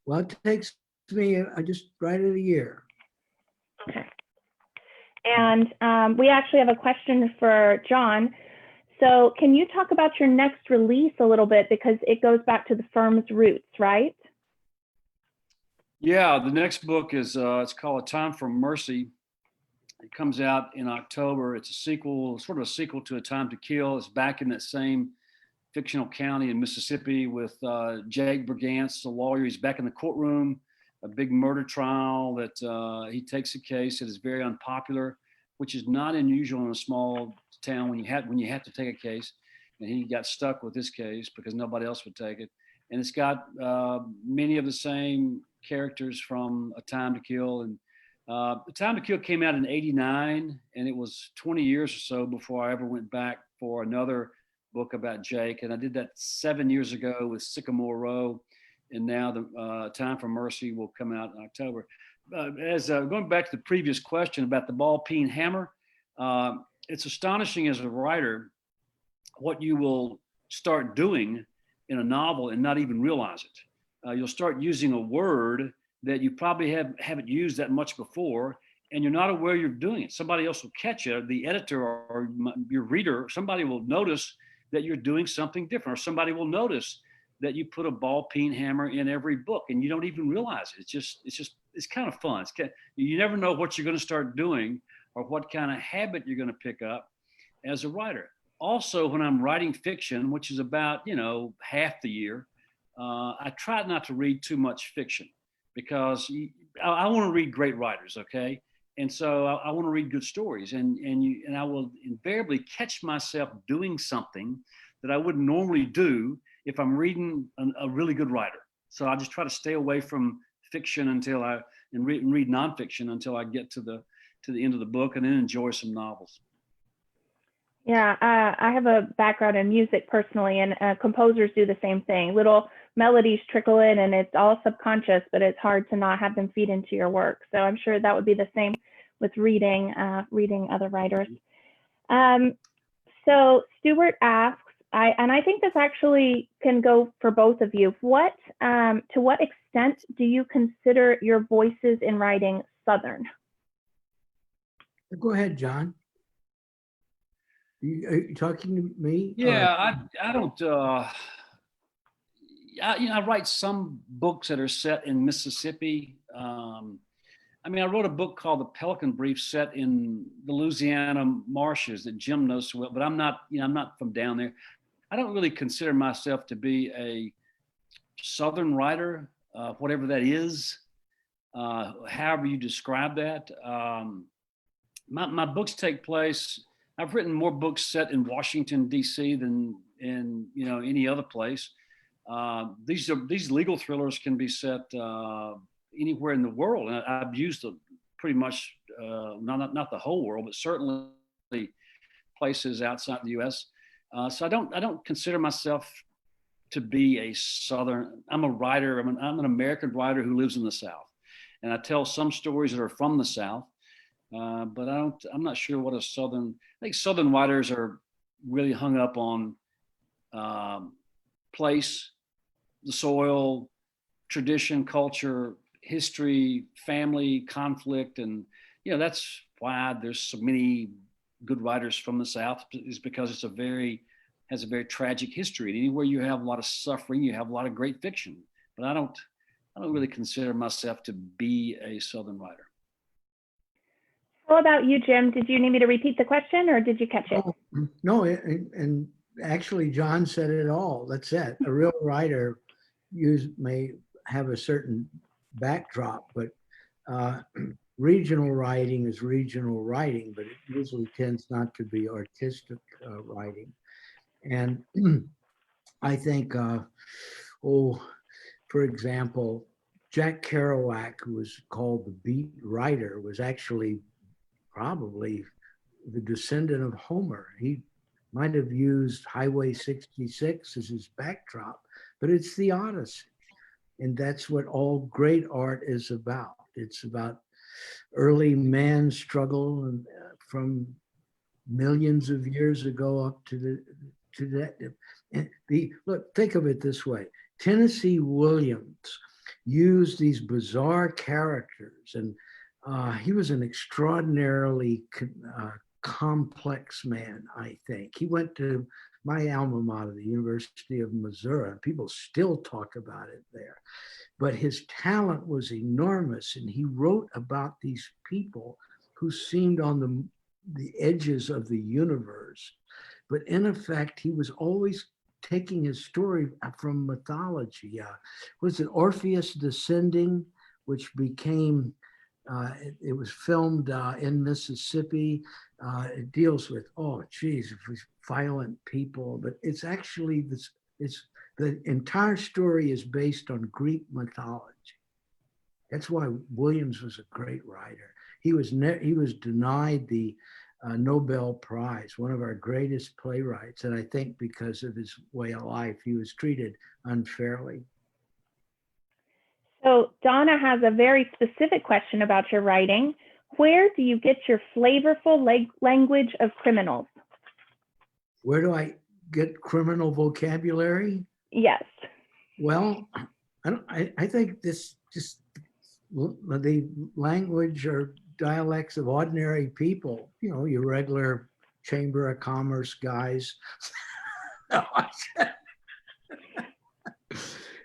Speaker 3: Well, it takes me, I just write it a year.
Speaker 1: Okay. And we actually have a question for John. So can you talk about your next release a little bit, because it goes back to the firm's roots, right?
Speaker 2: Yeah, the next book is it's called A Time for Mercy. It comes out in October. It's a sequel, sort of a sequel to A Time to Kill. It's back in that same fictional county in Mississippi with Jake Brigance, the lawyer. He's back in the courtroom, a big murder trial that he takes a case that is very unpopular, which is not unusual in a small town when you have to take a case. And he got stuck with this case because nobody else would take it. And it's got many of the same characters from A Time to Kill. And A Time to Kill came out in '89, and it was 20 years or so before I ever went back for another book about Jake. And I did that 7 years ago with Sycamore Row, and now the Time for Mercy will come out in October. Going back to the previous question about the ball peen hammer, it's astonishing as a writer what you will start doing in a novel and not even realize it. You'll start using a word that you probably haven't used that much before, and you're not aware you're doing it. Somebody else will catch you, the editor or your reader, somebody will notice that you're doing something different, or somebody will notice that you put a ball peen hammer in every book and you don't even realize it. It's kind of fun. You never know what you're going to start doing or what kind of habit you're going to pick up as a writer. Also, when I'm writing fiction, which is about, half the year, I try not to read too much fiction because I want to read great writers, okay? And so I want to read good stories, and I will invariably catch myself doing something that I wouldn't normally do if I'm reading a really good writer. So I just try to stay away from fiction and read nonfiction until I get to the end of the book, and then enjoy some novels.
Speaker 1: Yeah, I have a background in music personally, and composers do the same thing. Little melodies trickle in, and it's all subconscious, but it's hard to not have them feed into your work. So I'm sure that would be the same with reading other writers. So Stuart asks, and I think this actually can go for both of you. To what extent do you consider your voices in writing Southern?
Speaker 3: Go ahead, John. Are you talking to me?
Speaker 2: Yeah, I don't. I write some books that are set in Mississippi. I wrote a book called The Pelican Brief set in the Louisiana marshes that Jim knows so well, but I'm not from down there. I don't really consider myself to be a Southern writer, whatever that is, however you describe that. My books take place. I've written more books set in Washington, D.C. than in any other place. These legal thrillers can be set anywhere in the world, and I've used pretty much not the whole world, but certainly places outside the U.S. So I don't consider myself to be a Southern. I'm a writer. I'm an American writer who lives in the South, and I tell some stories that are from the South. But I'm not sure what a Southern. I think Southern writers are really hung up on place, the soil, tradition, culture, history, family, conflict, and that's why there's so many good writers from the South, is because has a very tragic history. And anywhere you have a lot of suffering, you have a lot of great fiction. But I don't really consider myself to be a Southern writer.
Speaker 1: How about you, Jim? Did you need me to repeat the question, or did you catch it?
Speaker 3: No, and actually, John said it all. That's it. A real writer may have a certain backdrop, but regional writing is regional writing, but it usually tends not to be artistic writing. And I think, oh, for example, Jack Kerouac, who was called the beat writer, was actually probably the descendant of Homer. He might have used Highway 66 as his backdrop, but it's the Odyssey. And that's what all great art is about. It's about early man struggle and from millions of years ago up to that. And look, think of it this way. Tennessee Williams used these bizarre characters, and he was an extraordinarily complex man, I think. He went to my alma mater, the University of Missouri, and people still talk about it there. But his talent was enormous, and he wrote about these people who seemed on the edges of the universe. But in effect, he was always taking his story from mythology. Was it Orpheus Descending, which became, it was filmed in Mississippi. It deals with, oh, geez, violent people, but it's actually this, the entire story is based on Greek mythology. That's why Williams was a great writer. He was denied the Nobel Prize, one of our greatest playwrights, and I think because of his way of life, he was treated unfairly.
Speaker 1: So Donna has a very specific question about your writing. Where do you get your flavorful language of criminals?
Speaker 3: Where do I get criminal vocabulary?
Speaker 1: Yes.
Speaker 3: Well, I think this just the language or dialects of ordinary people, you know, your regular Chamber of Commerce guys.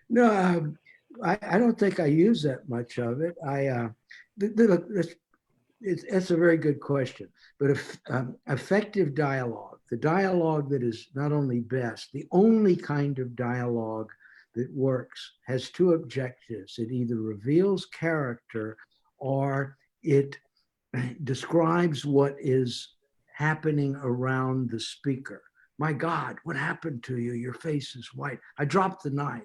Speaker 3: No, I don't think I use that much of it. It's a very good question, but effective dialogue, the dialogue that is not only best, the only kind of dialogue that works has two objectives. It either reveals character or it describes what is happening around the speaker. My God, what happened to you? Your face is white. I dropped the knife.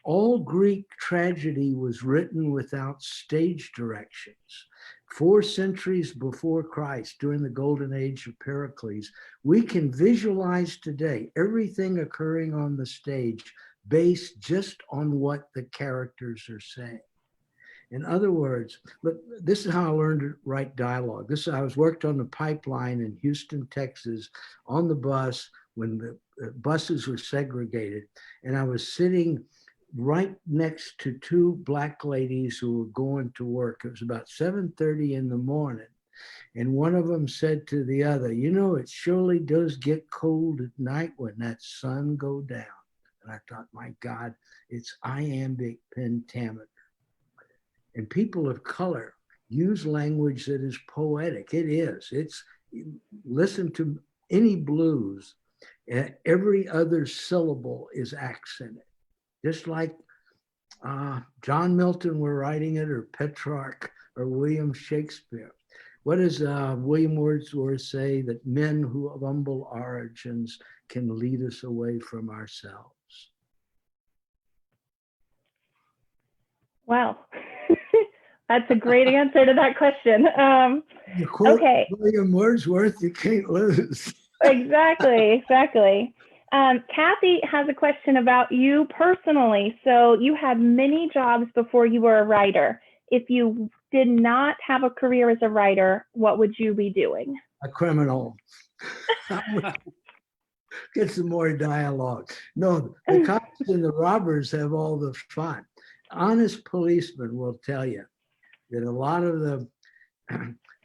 Speaker 3: All Greek tragedy was written without stage directions. 4 centuries before Christ, during the golden age of Pericles, we can visualize today everything occurring on the stage based just on what the characters are saying. In other words, look, this is how I learned to write dialogue. I was worked on the pipeline in Houston, Texas, on the bus when the buses were segregated, and I was sitting right next to 2 Black ladies who were going to work. It was about 7:30 in the morning. And one of them said to the other, you know, it surely does get cold at night when that sun go down. And I thought, my God, it's iambic pentameter. And people of color use language that is poetic. It is. Listen to any blues. Every other syllable is accented. Just like John Milton were writing it, or Petrarch, or William Shakespeare. What does William Wordsworth say? That men who of humble origins can lead us away from ourselves.
Speaker 1: Wow. That's a great answer to that question. Okay.
Speaker 3: William Wordsworth, you can't lose.
Speaker 1: Exactly. Kathy has a question about you personally. So you had many jobs before you were a writer. If you did not have a career as a writer, what would you be doing?
Speaker 3: A criminal. Get some more dialogue. No, the cops and the robbers have all the fun. Honest policemen will tell you that a lot of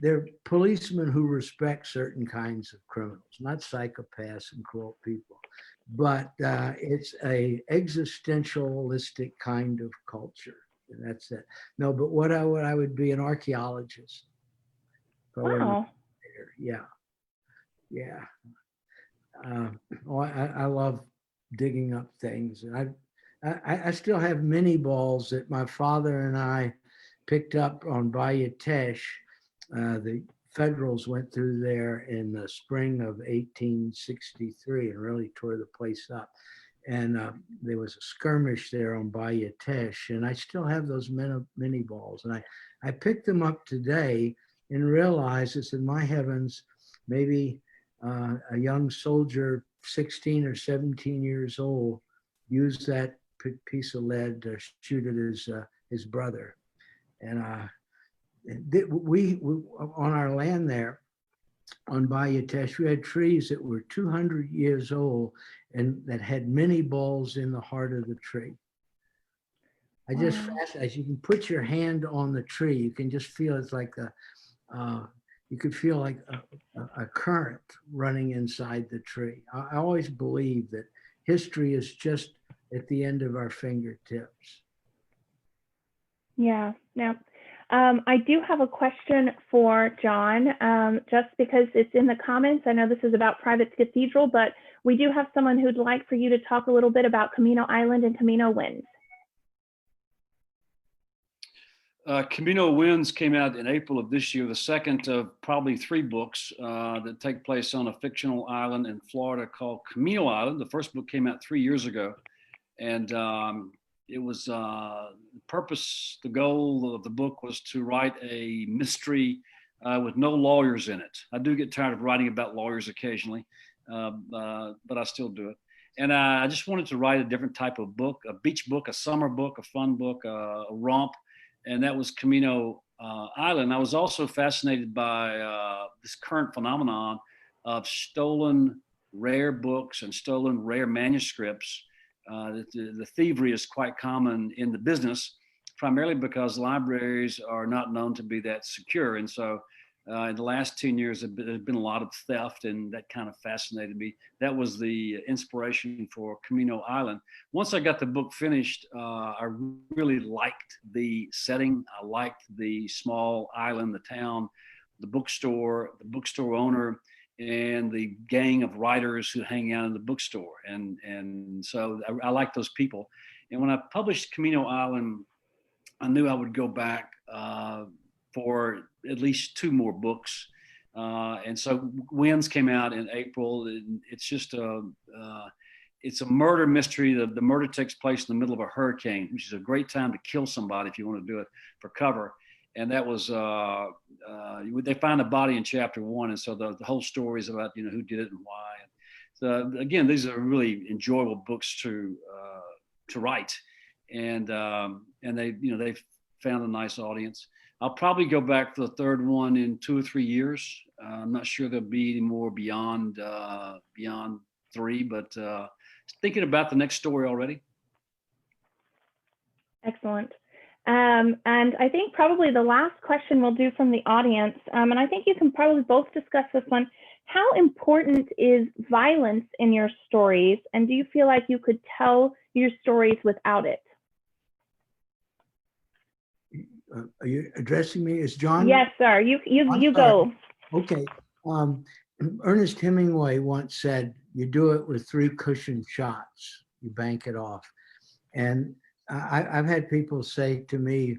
Speaker 3: they're policemen who respect certain kinds of criminals, not psychopaths and cruel people, but it's a existentialistic kind of culture. And that's it. No, but what I would be an archaeologist.
Speaker 1: Wow.
Speaker 3: Yeah. I love digging up things, and I still have mini balls that my father and I picked up on Bayou Teche. The Federals went through there in the spring of 1863 and really tore the place up. And there was a skirmish there on Bayou Teche, and I still have those mini balls. And I picked them up today and realized, I said, my heavens, maybe a young soldier, 16 or 17 years old, used that piece of lead to shoot at his brother. And we on our land there on Bayou Teche, we had trees that were 200 years old and that had many balls in the heart of the tree. I just, as you can put your hand on the tree, you can just feel it's like you could feel like a current running inside the tree. I always believe that history is just at the end of our fingertips.
Speaker 1: Yeah. I do have a question for John, just because it's in the comments. I know this is about Private Cathedral, but we do have someone who'd like for you to talk a little bit about Camino Island and Camino Winds.
Speaker 2: Camino Winds came out in April of this year, the second of probably 3 books that take place on a fictional island in Florida called Camino Island. The first book came out 3 years ago, and it was the goal of the book was to write a mystery with no lawyers in it. I do get tired of writing about lawyers occasionally, but I still do it. And I just wanted to write a different type of book, a beach book, a summer book, a fun book, a romp. And that was Camino Island. I was also fascinated by this current phenomenon of stolen rare books and stolen rare manuscripts. The thievery is quite common in the business, primarily because libraries are not known to be that secure. And so in the last 10 years, there's been a lot of theft, and that kind of fascinated me. That was the inspiration for Camino Island. Once I got the book finished, I really liked the setting. I liked the small island, the town, the bookstore owner, and the gang of writers who hang out in the bookstore. And so I like those people. And when I published Camino Island, I knew I would go back for at least 2 more books. And so Winds came out in April. And it's just it's a murder mystery. The murder takes place in the middle of a hurricane, which is a great time to kill somebody if you want to do it for cover. And that was, they find a body in chapter 1. And so the whole story is about, who did it and why. And so again, these are really enjoyable books to write. And they've found a nice audience. I'll probably go back for the 3rd one in 2 or 3 years. I'm not sure there'll be any more beyond 3, but thinking about the next story already.
Speaker 1: Excellent. And I think probably the last question we'll do from the audience, and I think you can probably both discuss this one. How important is violence in your stories, and do you feel like you could tell your stories without it?
Speaker 3: Are you addressing me as John?
Speaker 1: Yes, sir. You go.
Speaker 3: Okay. Ernest Hemingway once said, "You do it with 3 cushioned shots. You bank it off." And I've had people say to me,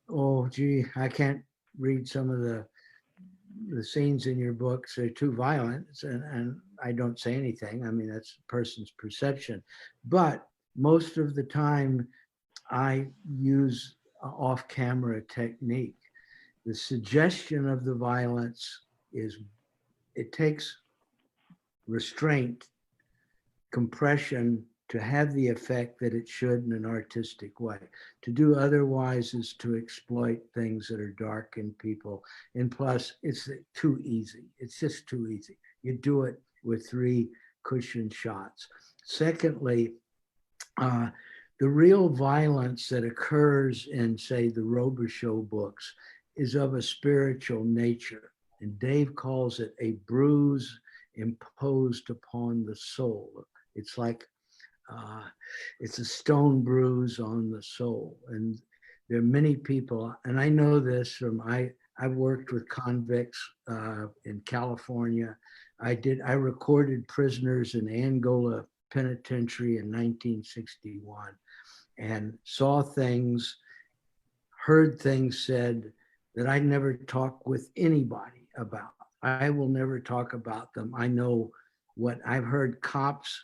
Speaker 3: "Oh, gee, I can't read some of the scenes in your books. They're too violent." And I don't say anything. I mean, that's a person's perception. But most of the time, I use off-camera technique. The suggestion of the violence it takes restraint, compression to have the effect that it should in an artistic way. To do otherwise is to exploit things that are dark in people. And plus, it's too easy. It's just too easy. You do it with 3 cushion shots. Secondly, the real violence that occurs in, say, the Robichaux books is of a spiritual nature. And Dave calls it a bruise imposed upon the soul. It's like, it's a stone bruise on the soul. And there are many people, and I know this from, I've worked with convicts in California. I recorded prisoners in Angola Penitentiary in 1961 and saw things, heard things said that I never talk with anybody about. I will never talk about them. I know what I've heard cops.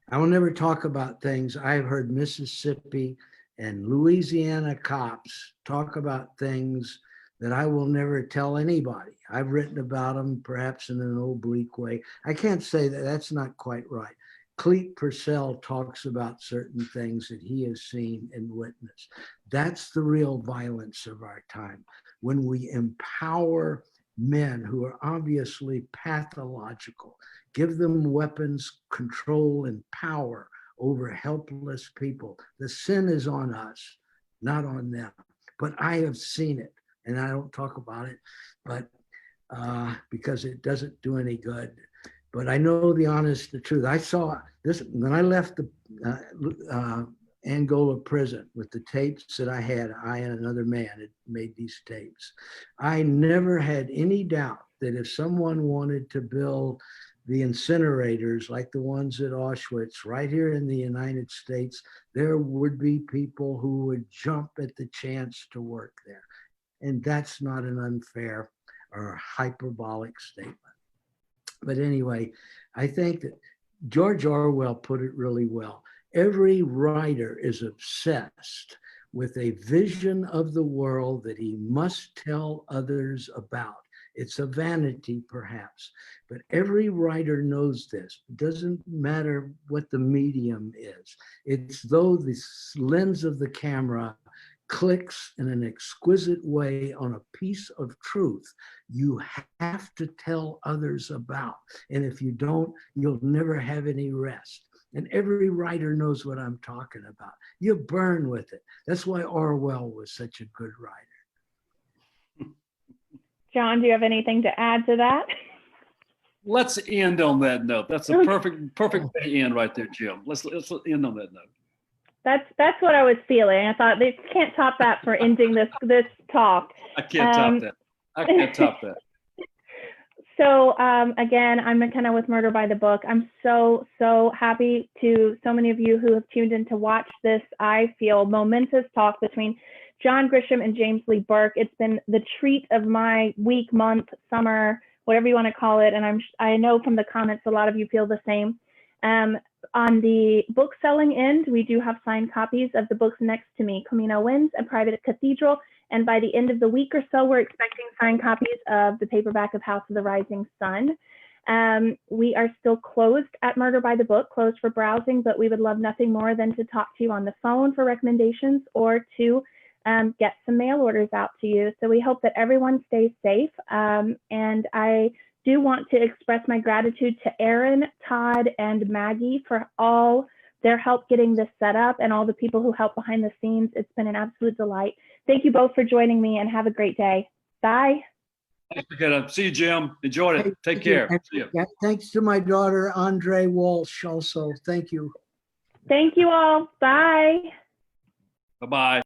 Speaker 3: I will never talk about things. I've heard Mississippi and Louisiana cops talk about things that I will never tell anybody. I've written about them perhaps in an oblique way. I can't say that, that's not quite right. Clete Purcell talks about certain things that he has seen and witnessed. That's the real violence of our time. When we empower men who are obviously pathological, give them weapons, control, and power over helpless people. The sin is on us, not on them. But I have seen it, and I don't talk about it, but because it doesn't do any good. But I know the truth. I saw this when I left the Angola prison with the tapes that I had. I and another man had made these tapes. I never had any doubt that if someone wanted to build the incinerators like the ones at Auschwitz right here in the United States, there would be people who would jump at the chance to work there. And that's not an unfair or hyperbolic statement. But anyway, I think that George Orwell put it really well. Every writer is obsessed with a vision of the world that he must tell others about. It's a vanity, perhaps, but every writer knows this. It doesn't matter what the medium is. It's though the lens of the camera clicks in an exquisite way on a piece of truth you have to tell others about. And if you don't, you'll never have any rest. And every writer knows what I'm talking about. You burn with it. That's why Orwell was such a good writer.
Speaker 1: John, do you have anything to add to that?
Speaker 2: Let's end on that note. That's a perfect way to end right there, Jim. Let's end on that note.
Speaker 1: That's what I was feeling. I thought they can't top that for ending this talk.
Speaker 2: I can't top that. I can't top that.
Speaker 1: So again, I'm McKenna with Murder by the Book. I'm so happy to so many of you who have tuned in to watch this, I feel, momentous talk between John Grisham and James Lee Burke. It's been the treat of my week, month, summer, whatever you want to call it. And I know from the comments, a lot of you feel the same. On the book selling end, we do have signed copies of the books next to me, Camino Winds and Private Cathedral. And by the end of the week or so, we're expecting signed copies of the paperback of House of the Rising Sun. We are still closed at Murder by the Book, closed for browsing, but we would love nothing more than to talk to you on the phone for recommendations or to get some mail orders out to you. So we hope that everyone stays safe. And I do want to express my gratitude to Aaron, Todd, and Maggie for all their help getting this set up and all the people who help behind the scenes. It's been an absolute delight. Thank you both for joining me and have a great day. Bye.
Speaker 2: Thanks, McKenna. See you, Jim. Enjoyed it. Take care. See you.
Speaker 3: Yeah, thanks to my daughter, Andre Walsh, also. Thank you.
Speaker 1: Thank you all. Bye.
Speaker 2: Bye-bye.